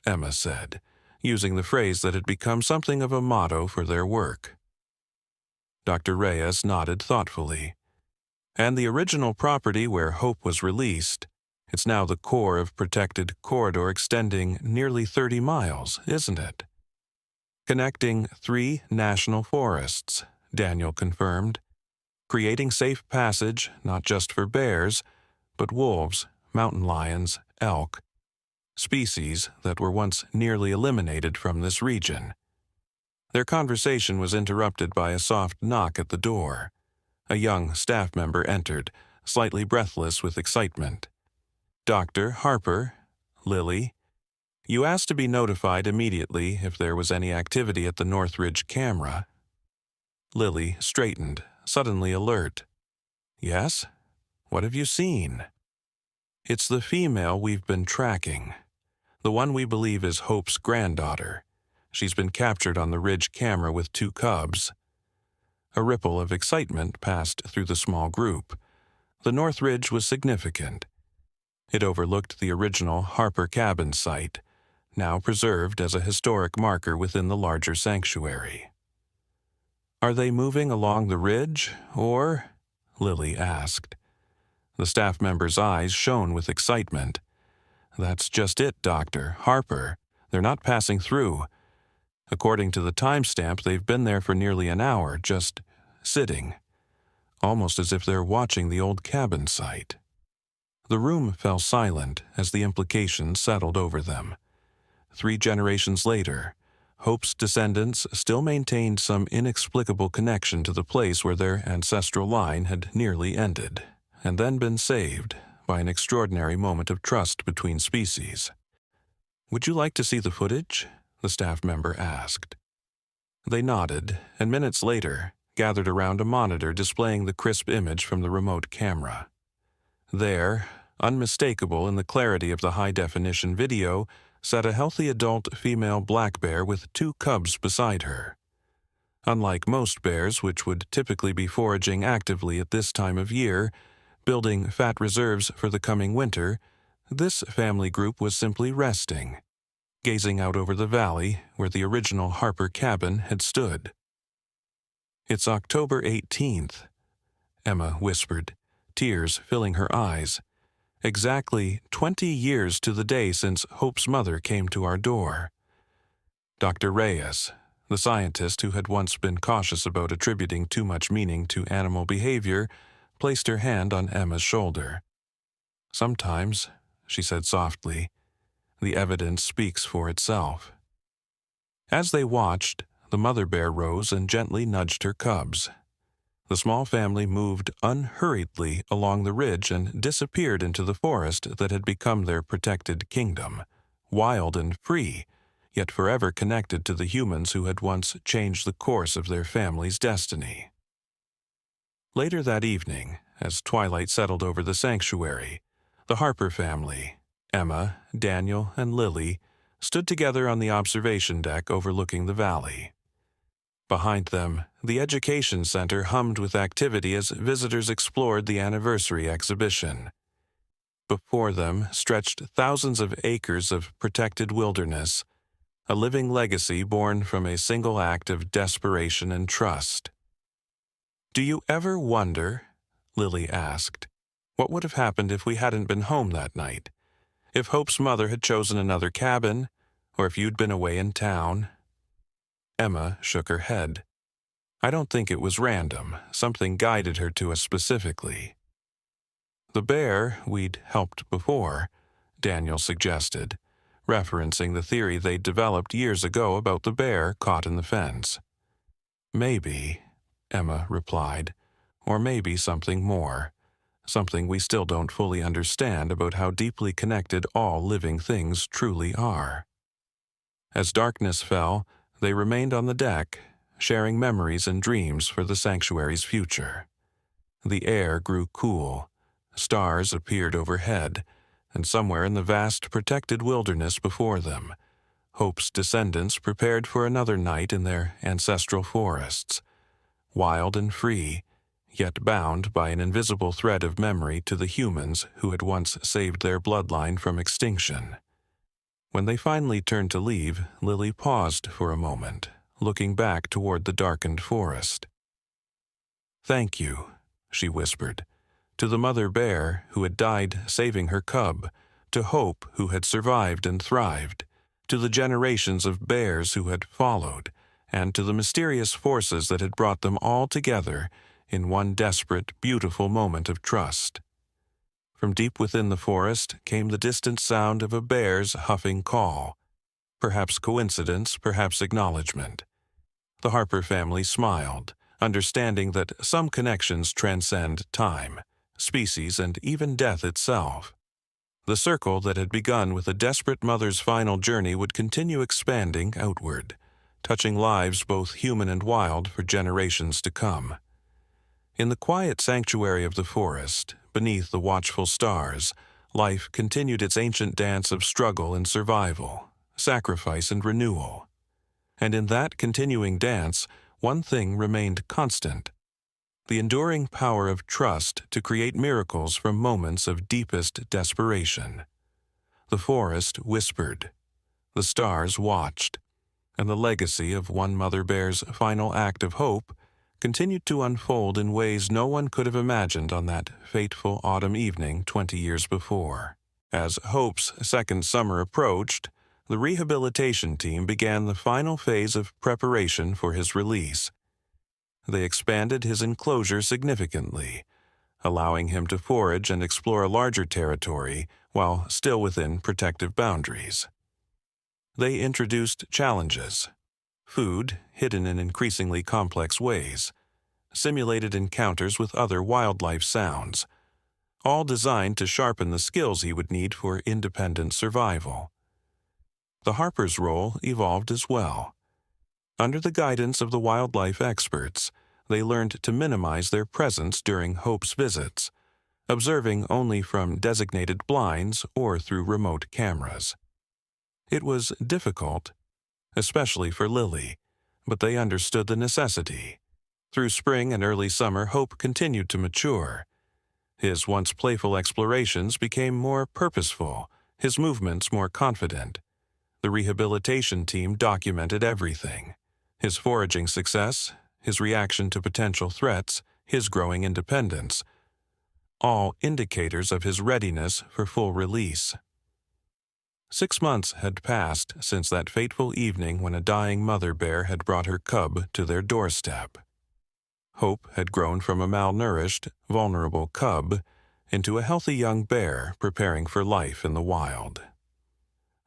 Emma said, using the phrase that had become something of a motto for their work. Dr. Reyes nodded thoughtfully. And the original property where Hope was released, it's now the core of protected corridor extending nearly 30 miles, isn't it? Connecting 3 national forests, Daniel confirmed, creating safe passage not just for bears, but wolves, mountain lions, elk, species that were once nearly eliminated from this region. Their conversation was interrupted by a soft knock at the door. A young staff member entered, slightly breathless with excitement. "Dr. Harper, Lily, you asked to be notified immediately if there was any activity at the Northridge camera." Lily straightened, suddenly alert. "Yes? What have you seen?" "It's the female we've been tracking. The one we believe is Hope's granddaughter. She's been captured on the Ridge camera with 2 cubs." A ripple of excitement passed through the small group. The Northridge was significant. It overlooked the original Harper Cabin site, now preserved as a historic marker within the larger sanctuary. "Are they moving along the ridge, or?" Lily asked. The staff member's eyes shone with excitement. "That's just it, Doctor. Harper. They're not passing through. According to the timestamp, they've been there for nearly an hour, just sitting, almost as if they're watching the old cabin site." The room fell silent as the implications settled over them. 3 generations later, Hope's descendants still maintained some inexplicable connection to the place where their ancestral line had nearly ended, and then been saved by an extraordinary moment of trust between species. "Would you like to see the footage?" the staff member asked. They nodded, and minutes later gathered around a monitor displaying the crisp image from the remote camera. There, unmistakable in the clarity of the high-definition video, sat a healthy adult female black bear with 2 cubs beside her. Unlike most bears, which would typically be foraging actively at this time of year, building fat reserves for the coming winter, this family group was simply resting, gazing out over the valley where the original Harper cabin had stood. "It's October 18th, Emma whispered, tears filling her eyes. "Exactly 20 years to the day since Hope's mother came to our door." Dr. Reyes, the scientist who had once been cautious about attributing too much meaning to animal behavior, placed her hand on Emma's shoulder. "Sometimes," she said softly, "the evidence speaks for itself." As they watched, the mother bear rose and gently nudged her cubs. The small family moved unhurriedly along the ridge and disappeared into the forest that had become their protected kingdom, wild and free, yet forever connected to the humans who had once changed the course of their family's destiny. Later that evening, as twilight settled over the sanctuary, the Harper family, Emma, Daniel, and Lily, stood together on the observation deck overlooking the valley. Behind them, the education center hummed with activity as visitors explored the anniversary exhibition. Before them stretched thousands of acres of protected wilderness, a living legacy born from a single act of desperation and trust. "Do you ever wonder," Lily asked, "what would have happened if we hadn't been home that night? If Hope's mother had chosen another cabin, or if you'd been away in town?" Emma shook her head. "I don't think it was random. Something guided her to us specifically." "The bear we'd helped before," Daniel suggested, referencing the theory they'd developed years ago about the bear caught in the fence. "Maybe," Emma replied, "or maybe something more, something we still don't fully understand about how deeply connected all living things truly are." As darkness fell, they remained on the deck, sharing memories and dreams for the sanctuary's future. The air grew cool, stars appeared overhead, and somewhere in the vast protected wilderness before them, Hope's descendants prepared for another night in their ancestral forests, wild and free, yet bound by an invisible thread of memory to the humans who had once saved their bloodline from extinction. When they finally turned to leave, Lily paused for a moment, looking back toward the darkened forest. "Thank you," she whispered. to the mother bear who had died saving her cub, to Hope who had survived and thrived, to the generations of bears who had followed, and to the mysterious forces that had brought them all together in one desperate, beautiful moment of trust. From deep within the forest came the distant sound of a bear's huffing call. Perhaps coincidence, perhaps acknowledgement. The Harper family smiled, understanding that some connections transcend time, species, and even death itself. The circle that had begun with a desperate mother's final journey would continue expanding outward, touching lives both human and wild for generations to come. In the quiet sanctuary of the forest, beneath the watchful stars, life continued its ancient dance of struggle and survival, sacrifice and renewal. And in that continuing dance, one thing remained constant: the enduring power of trust to create miracles from moments of deepest desperation. The forest whispered, the stars watched, and the legacy of one mother bear's final act of hope continued to unfold in ways no one could have imagined on that fateful autumn evening 20 years before. As Hope's second summer approached, the rehabilitation team began the final phase of preparation for his release. They expanded his enclosure significantly, allowing him to forage and explore a larger territory while still within protective boundaries. They introduced challenges: food hidden in increasingly complex ways, simulated encounters with other wildlife sounds, all designed to sharpen the skills he would need for independent survival. The Harper's role evolved as well. Under the guidance of the wildlife experts, they learned to minimize their presence during Hope's visits, observing only from designated blinds or through remote cameras. It was difficult, especially for Lily, but they understood the necessity. Through spring and early summer, Hope continued to mature. His once playful explorations became more purposeful, his movements more confident. The rehabilitation team documented everything: his foraging success, his reaction to potential threats, his growing independence, all indicators of his readiness for full release. 6 months had passed since that fateful evening when a dying mother bear had brought her cub to their doorstep. Hope had grown from a malnourished, vulnerable cub into a healthy young bear preparing for life in the wild.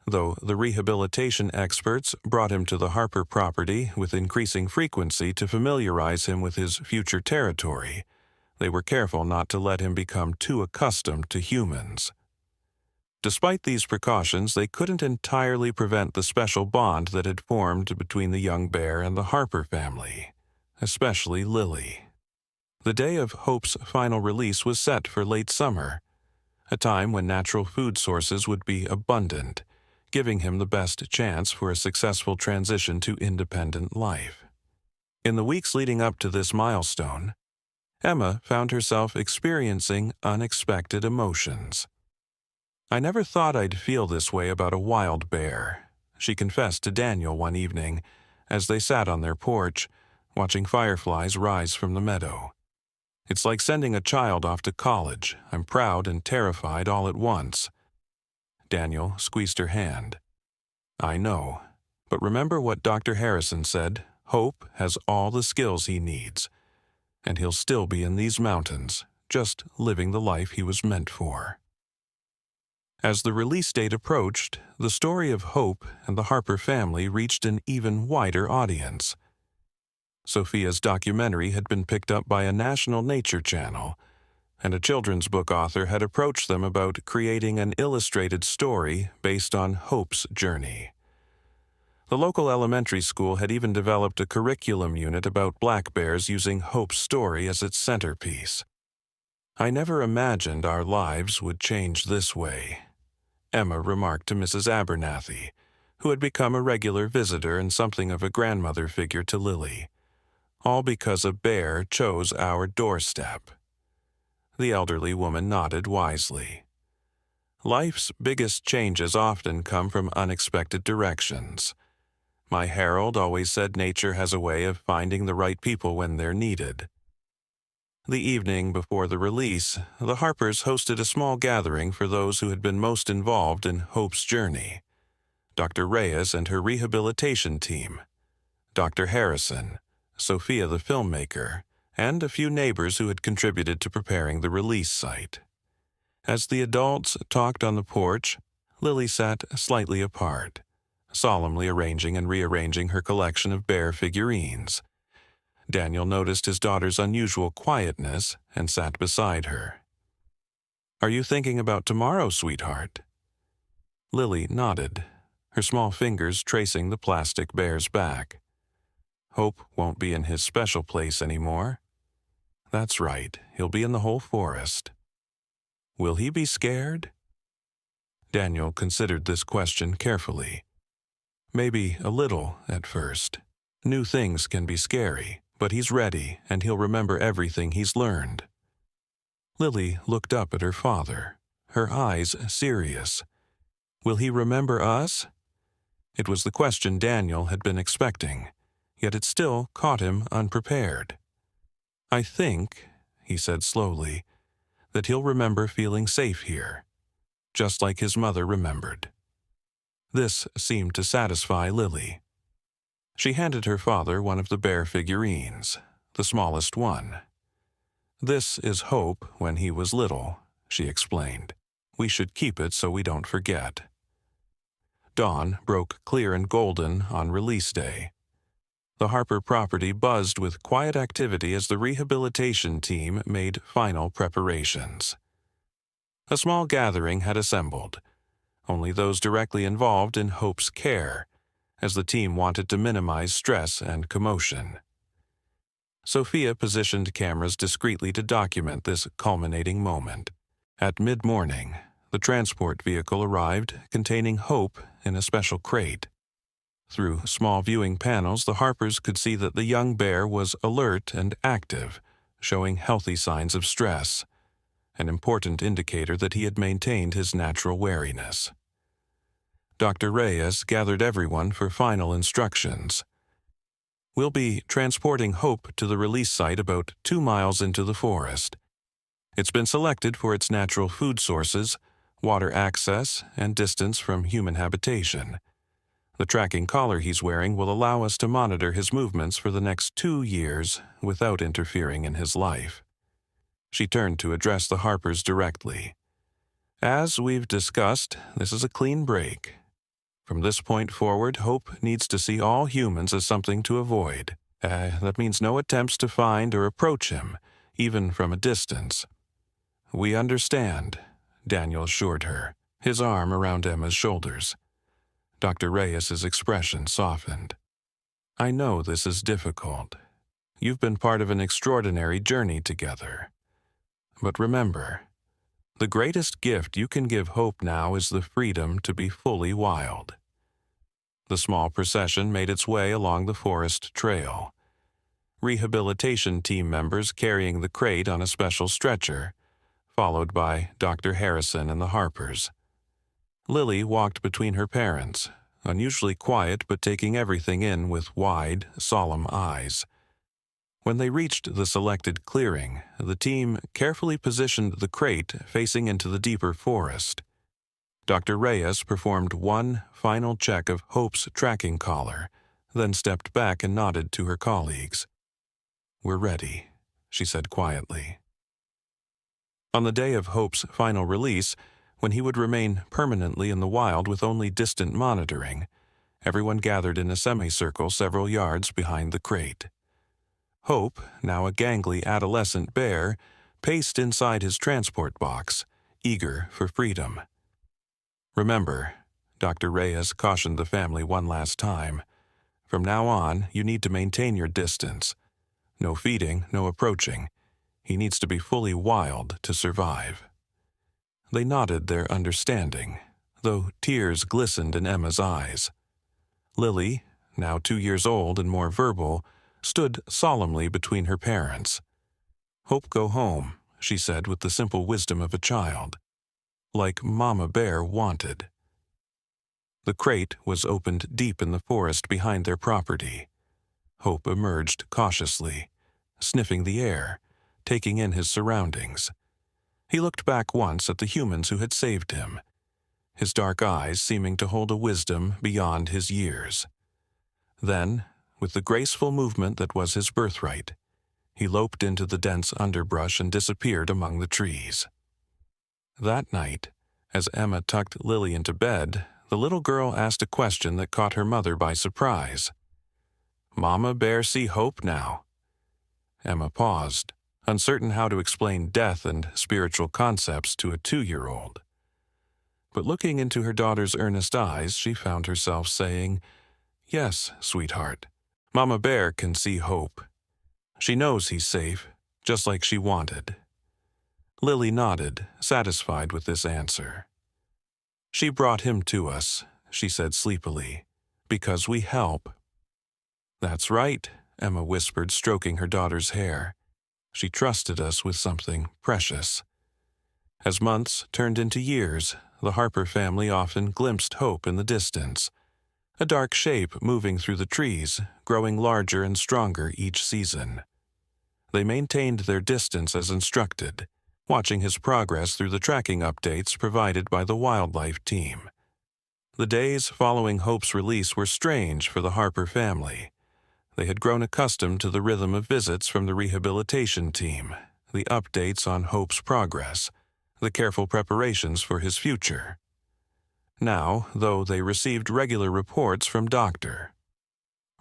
Though the rehabilitation experts brought him to the Harper property with increasing frequency to familiarize him with his future territory, they were careful not to let him become too accustomed to humans. Despite these precautions, they couldn't entirely prevent the special bond that had formed between the young bear and the Harper family, especially Lily. The day of Hope's final release was set for late summer, a time when natural food sources would be abundant, giving him the best chance for a successful transition to independent life. In the weeks leading up to this milestone, Emma found herself experiencing unexpected emotions. "I never thought I'd feel this way about a wild bear," she confessed to Daniel one evening as they sat on their porch, watching fireflies rise from the meadow. "It's like sending a child off to college. I'm proud and terrified all at once." Daniel squeezed her hand. "I know, but remember what Dr. Harrison said: Hope has all the skills he needs, and he'll still be in these mountains, just living the life he was meant for." As the release date approached, the story of Hope and the Harper family reached an even wider audience. Sophia's documentary had been picked up by a national nature channel, and a children's book author had approached them about creating an illustrated story based on Hope's journey. The local elementary school had even developed a curriculum unit about black bears using Hope's story as its centerpiece. "I never imagined our lives would change this way," Emma remarked to Mrs. Abernathy, who had become a regular visitor and something of a grandmother figure to Lily. "All because a bear chose our doorstep." The elderly woman nodded wisely. Life's biggest changes often come from unexpected directions. My Harold always said nature has a way of finding the right people when they're needed. The evening before the release, the Harpers hosted a small gathering for those who had been most involved in Hope's journey. Dr. Reyes and her rehabilitation team, Dr. Harrison, Sophia the filmmaker, and a few neighbors who had contributed to preparing the release site. As the adults talked on the porch, Lily sat slightly apart, solemnly arranging and rearranging her collection of bear figurines. Daniel noticed his daughter's unusual quietness and sat beside her. "Are you thinking about tomorrow, sweetheart?" Lily nodded, her small fingers tracing the plastic bear's back. "Hope won't be in his special place anymore." "That's right, he'll be in the whole forest." "Will he be scared?" Daniel considered this question carefully. Maybe a little at first. New things can be scary, but he's ready and he'll remember everything he's learned. Lily looked up at her father, her eyes serious. Will he remember us? It was the question Daniel had been expecting, yet it still caught him unprepared. "I think," he said slowly, "that he'll remember feeling safe here, just like his mother remembered." This seemed to satisfy Lily. She handed her father one of the bear figurines, the smallest one. "This is Hope when he was little," she explained. "We should keep it so we don't forget." Dawn broke clear and golden on release day. The Harper property buzzed with quiet activity as the rehabilitation team made final preparations. A small gathering had assembled, only those directly involved in Hope's care, as the team wanted to minimize stress and commotion. Sophia positioned cameras discreetly to document this culminating moment. At mid-morning, the transport vehicle arrived containing Hope in a special crate. Through small viewing panels, the Harpers could see that the young bear was alert and active, showing healthy signs of stress, an important indicator that he had maintained his natural wariness. Dr. Reyes gathered everyone for final instructions. "We'll be transporting Hope to the release site about 2 miles into the forest. It's been selected for its natural food sources, water access, and distance from human habitation. The tracking collar he's wearing will allow us to monitor his movements for the next 2 years without interfering in his life." She turned to address the Harpers directly. "As we've discussed, this is a clean break. From this point forward, Hope needs to see all humans as something to avoid. That means no attempts to find or approach him, even from a distance." "We understand," Daniel assured her, his arm around Emma's shoulders. Dr. Reyes's expression softened. "I know this is difficult. You've been part of an extraordinary journey together. But remember, the greatest gift you can give Hope now is the freedom to be fully wild." The small procession made its way along the forest trail. Rehabilitation team members carrying the crate on a special stretcher, followed by Dr. Harrison and the Harpers. Lily walked between her parents, unusually quiet but taking everything in with wide, solemn eyes. When they reached the selected clearing, the team carefully positioned the crate facing into the deeper forest. Dr. Reyes performed one final check of Hope's tracking collar, then stepped back and nodded to her colleagues. "We're ready," she said quietly. On the day of Hope's final release, when he would remain permanently in the wild with only distant monitoring, everyone gathered in a semicircle several yards behind the crate. Hope, now a gangly adolescent bear, paced inside his transport box, eager for freedom. "Remember," Dr. Reyes cautioned the family one last time, "from now on, you need to maintain your distance. No feeding, no approaching. He needs to be fully wild to survive." They nodded their understanding, though tears glistened in Emma's eyes. Lily, now 2 years old and more verbal, stood solemnly between her parents. "Hope go home," she said with the simple wisdom of a child, "like Mama Bear wanted." The crate was opened deep in the forest behind their property. Hope emerged cautiously, sniffing the air, taking in his surroundings. He looked back once at the humans who had saved him, his dark eyes seeming to hold a wisdom beyond his years. Then, with the graceful movement that was his birthright, he loped into the dense underbrush and disappeared among the trees. That night, as Emma tucked Lily into bed, the little girl asked a question that caught her mother by surprise. "Mama Bear see Hope now?" Emma paused, uncertain how to explain death and spiritual concepts to a 2-year-old. But looking into her daughter's earnest eyes, she found herself saying, "Yes, sweetheart, Mama Bear can see Hope. She knows he's safe, just like she wanted." Lily nodded, satisfied with this answer. "She brought him to us," she said sleepily, "because we help." "That's right," Emma whispered, stroking her daughter's hair. "She trusted us with something precious." As months turned into years, the Harper family often glimpsed Hope in the distance, a dark shape moving through the trees, growing larger and stronger each season. They maintained their distance as instructed, watching his progress through the tracking updates provided by the wildlife team. The days following Hope's release were strange for the Harper family. They had grown accustomed to the rhythm of visits from the rehabilitation team, the updates on Hope's progress, the careful preparations for his future. Now, though, they received regular reports from Dr.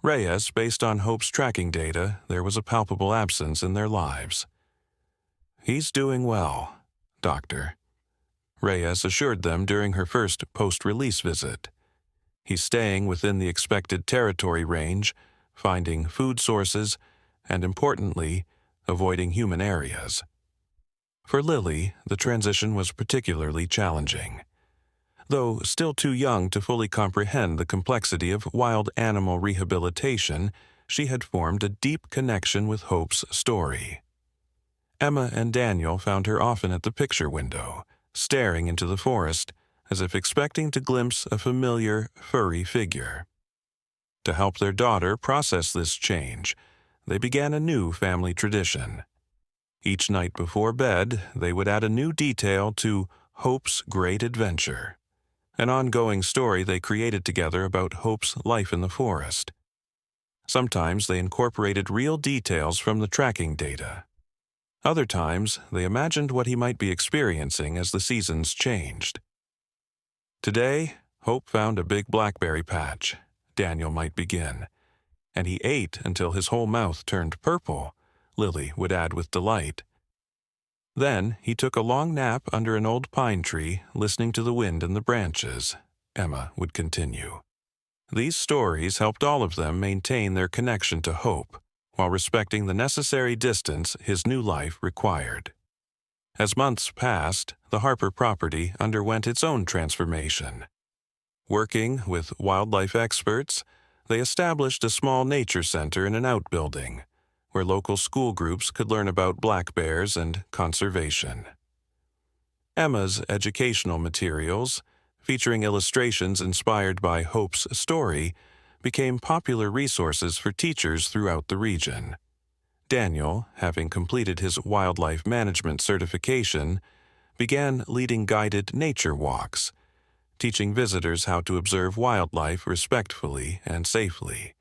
Reyes based on Hope's tracking data, there was a palpable absence in their lives. "He's doing well, Doctor," Reyes assured them during her first post-release visit. "He's staying within the expected territory range, finding food sources, and importantly, avoiding human areas." For Lily, the transition was particularly challenging. Though still too young to fully comprehend the complexity of wild animal rehabilitation, she had formed a deep connection with Hope's story. Emma and Daniel found her often at the picture window, staring into the forest, as if expecting to glimpse a familiar, furry figure. To help their daughter process this change, they began a new family tradition. Each night before bed, they would add a new detail to Hope's Great Adventure, an ongoing story they created together about Hope's life in the forest. Sometimes they incorporated real details from the tracking data. Other times, they imagined what he might be experiencing as the seasons changed. Today, Hope found a big blackberry patch, Daniel might begin, and he ate until his whole mouth turned purple, Lily would add with delight. Then he took a long nap under an old pine tree, listening to the wind in the branches, Emma would continue. These stories helped all of them maintain their connection to Hope, while respecting the necessary distance his new life required. As months passed, the Harper property underwent its own transformation. Working with wildlife experts, they established a small nature center in an outbuilding, where local school groups could learn about black bears and conservation. Emma's educational materials, featuring illustrations inspired by Hope's story, became popular resources for teachers throughout the region. Daniel, having completed his wildlife management certification, began leading guided nature walks, teaching visitors how to observe wildlife respectfully and safely.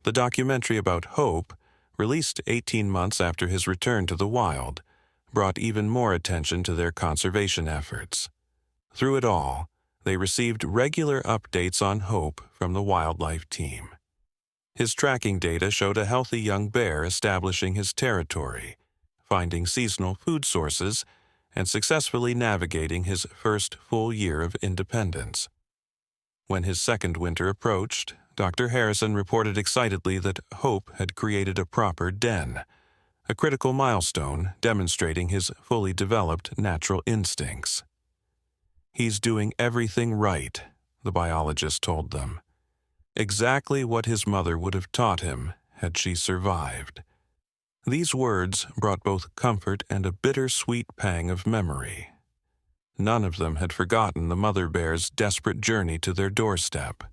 The documentary about Hope, released 18 months after his return to the wild, brought even more attention to their conservation efforts. Through it all, they received regular updates on Hope from the wildlife team. His tracking data showed a healthy young bear establishing his territory, finding seasonal food sources, and successfully navigating his first full year of independence. When his second winter approached, Dr. Harrison reported excitedly that Hope had created a proper den, a critical milestone demonstrating his fully developed natural instincts. "He's doing everything right," the biologist told them. Exactly what his mother would have taught him had she survived. These words brought both comfort and a bittersweet pang of memory. None of them had forgotten the mother bear's desperate journey to their doorstep,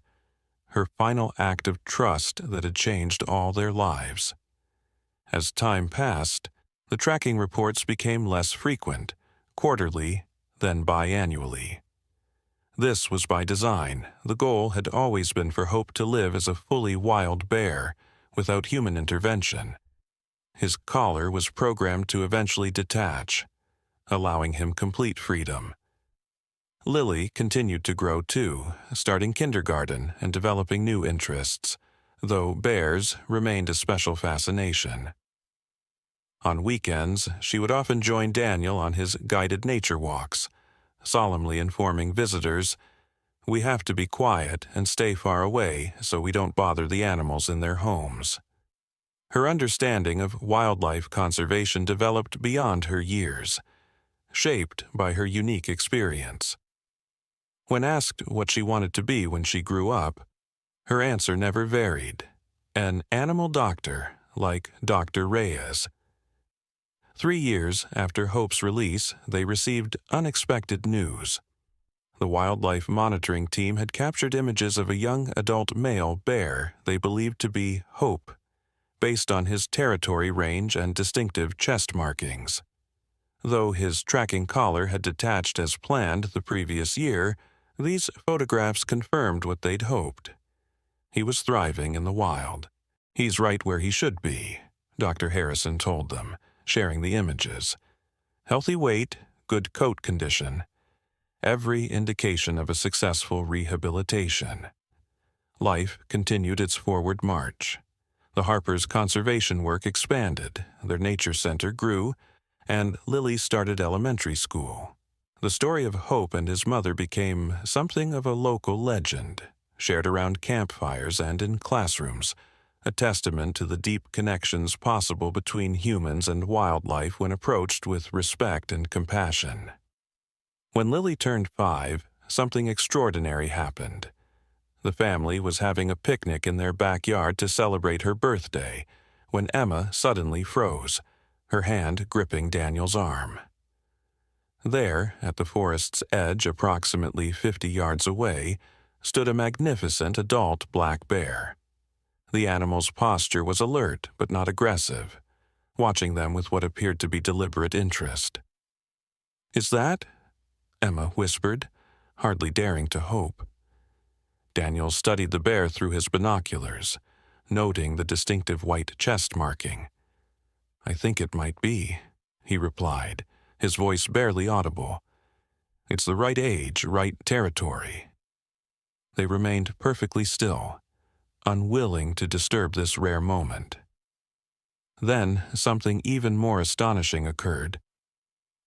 her final act of trust that had changed all their lives. As time passed, The tracking reports became less frequent, quarterly, then biannually. This was by design. The goal had always been for Hope to live as a fully wild bear, without human intervention. His collar was programmed to eventually detach, allowing him complete freedom. Lily continued to grow too, starting kindergarten and developing new interests, though bears remained a special fascination. On weekends, she would often join Daniel on his guided nature walks, solemnly informing visitors, "We have to be quiet and stay far away so we don't bother the animals in their homes." Her understanding of wildlife conservation developed beyond her years, shaped by her unique experience. When asked what she wanted to be when she grew up, her answer never varied: an animal doctor like Dr. Reyes. 3 years after Hope's release, they received unexpected news. The wildlife monitoring team had captured images of a young adult male bear they believed to be Hope, based on his territory range and distinctive chest markings. Though his tracking collar had detached as planned the previous year, these photographs confirmed what they'd hoped. He was thriving in the wild. "He's right where he should be," Dr. Harrison told them, sharing the images. Healthy weight, good coat condition, every indication of a successful rehabilitation. Life continued its forward march. The Harpers' conservation work expanded, their nature center grew, and Lily started elementary school. The story of Hope and his mother became something of a local legend, shared around campfires and in classrooms, a testament to the deep connections possible between humans and wildlife when approached with respect and compassion. When Lily turned 5, something extraordinary happened. The family was having a picnic in their backyard to celebrate her birthday when Emma suddenly froze, her hand gripping Daniel's arm. There, at the forest's edge approximately 50 yards away, stood a magnificent adult black bear. The animal's posture was alert but not aggressive, watching them with what appeared to be deliberate interest. "Is that?" Emma whispered, hardly daring to hope. Daniel studied the bear through his binoculars, noting the distinctive white chest marking. "I think it might be," he replied, his voice barely audible. "It's the right age, right territory." They remained perfectly still, unwilling to disturb this rare moment. Then something even more astonishing occurred.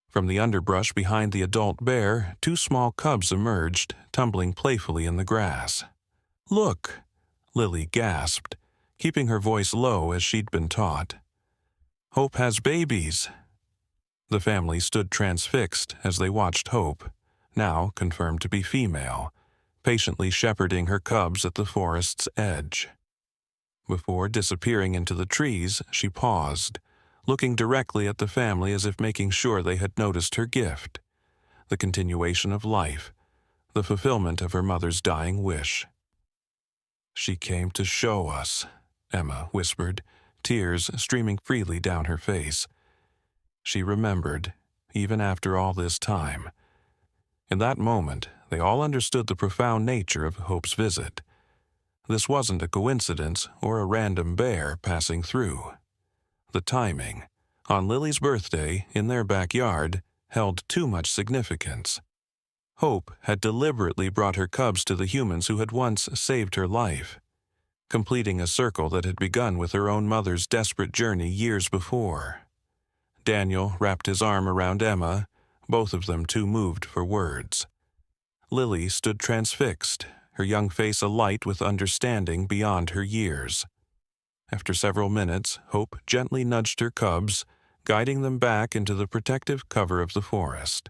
From the underbrush behind the adult bear, 2 small cubs emerged, tumbling playfully in the grass. "Look!" Lily gasped, keeping her voice low as she'd been taught. "Hope has babies." The family stood transfixed as they watched Hope, now confirmed to be female, patiently shepherding her cubs at the forest's edge. Before disappearing into the trees, she paused, looking directly at the family as if making sure they had noticed her gift, the continuation of life, the fulfillment of her mother's dying wish. "She came to show us," Emma whispered, tears streaming freely down her face. She remembered, even after all this time. In that moment, they all understood the profound nature of Hope's visit. This wasn't a coincidence or a random bear passing through. The timing, on Lily's birthday in their backyard, held too much significance. Hope had deliberately brought her cubs to the humans who had once saved her life, completing a circle that had begun with her own mother's desperate journey years before. Daniel wrapped his arm around Emma, both of them too moved for words. Lily stood transfixed, her young face alight with understanding beyond her years. After several minutes, Hope gently nudged her cubs, guiding them back into the protective cover of the forest.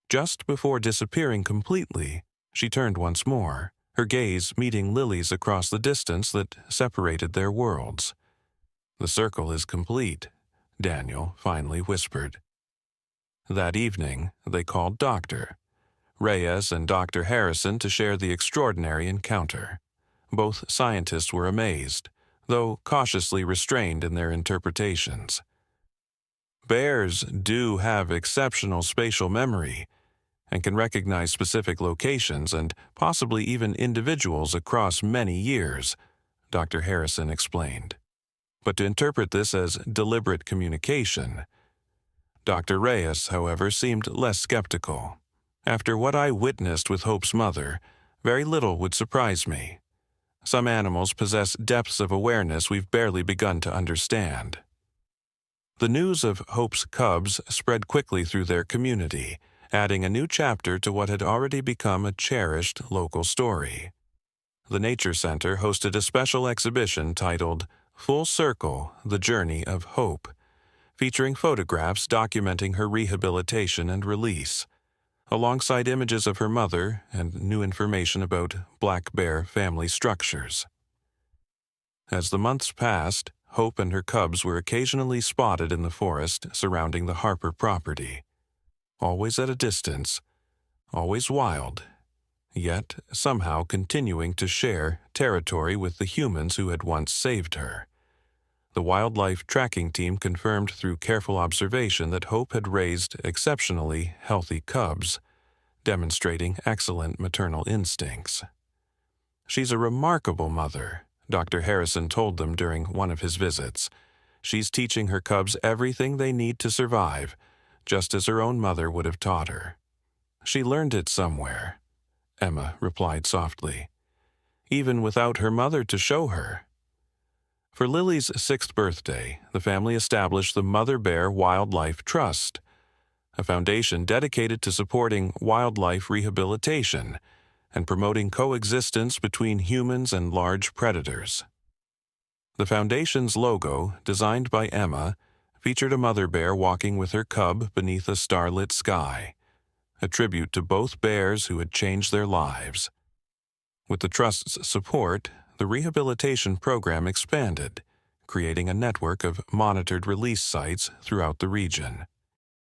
Just before disappearing completely, she turned once more, her gaze meeting Lily's across the distance that separated their worlds. "The circle is complete," Daniel finally whispered. That evening, they called Dr. Reyes and Dr. Harrison to share the extraordinary encounter. Both scientists were amazed, though cautiously restrained in their interpretations. bears do have exceptional spatial memory and can recognize specific locations and possibly even individuals across many years, Dr. Harrison explained. But to interpret this as deliberate communication, Dr. Reyes, however, seemed less skeptical. After what I witnessed with Hope's mother, very little would surprise me. Some animals possess depths of awareness we've barely begun to understand. The news of Hope's cubs spread quickly through their community, adding a new chapter to what had already become a cherished local story. The Nature Center hosted a special exhibition titled Full Circle: The Journey of Hope, featuring photographs documenting her rehabilitation and release, alongside images of her mother and new information about black bear family structures. As the months passed, Hope and her cubs were occasionally spotted in the forest surrounding the Harper property, always at a distance, always wild, yet somehow continuing to share territory with the humans who had once saved her. The wildlife tracking team confirmed through careful observation that Hope had raised exceptionally healthy cubs, demonstrating excellent maternal instincts. "She's a remarkable mother," Dr. Harrison told them during one of his visits. "She's teaching her cubs everything they need to survive, just as her own mother would have taught her." "She learned it somewhere," Emma replied softly, "even without her mother to show her." For Lily's 6th birthday, the family established the Mother Bear Wildlife Trust, a foundation dedicated to supporting wildlife rehabilitation and promoting coexistence between humans and large predators. The foundation's logo, designed by Emma, featured a mother bear walking with her cub beneath a starlit sky, a tribute to both bears who had changed their lives. With the Trust's support, the rehabilitation program expanded, creating a network of monitored release sites throughout the region.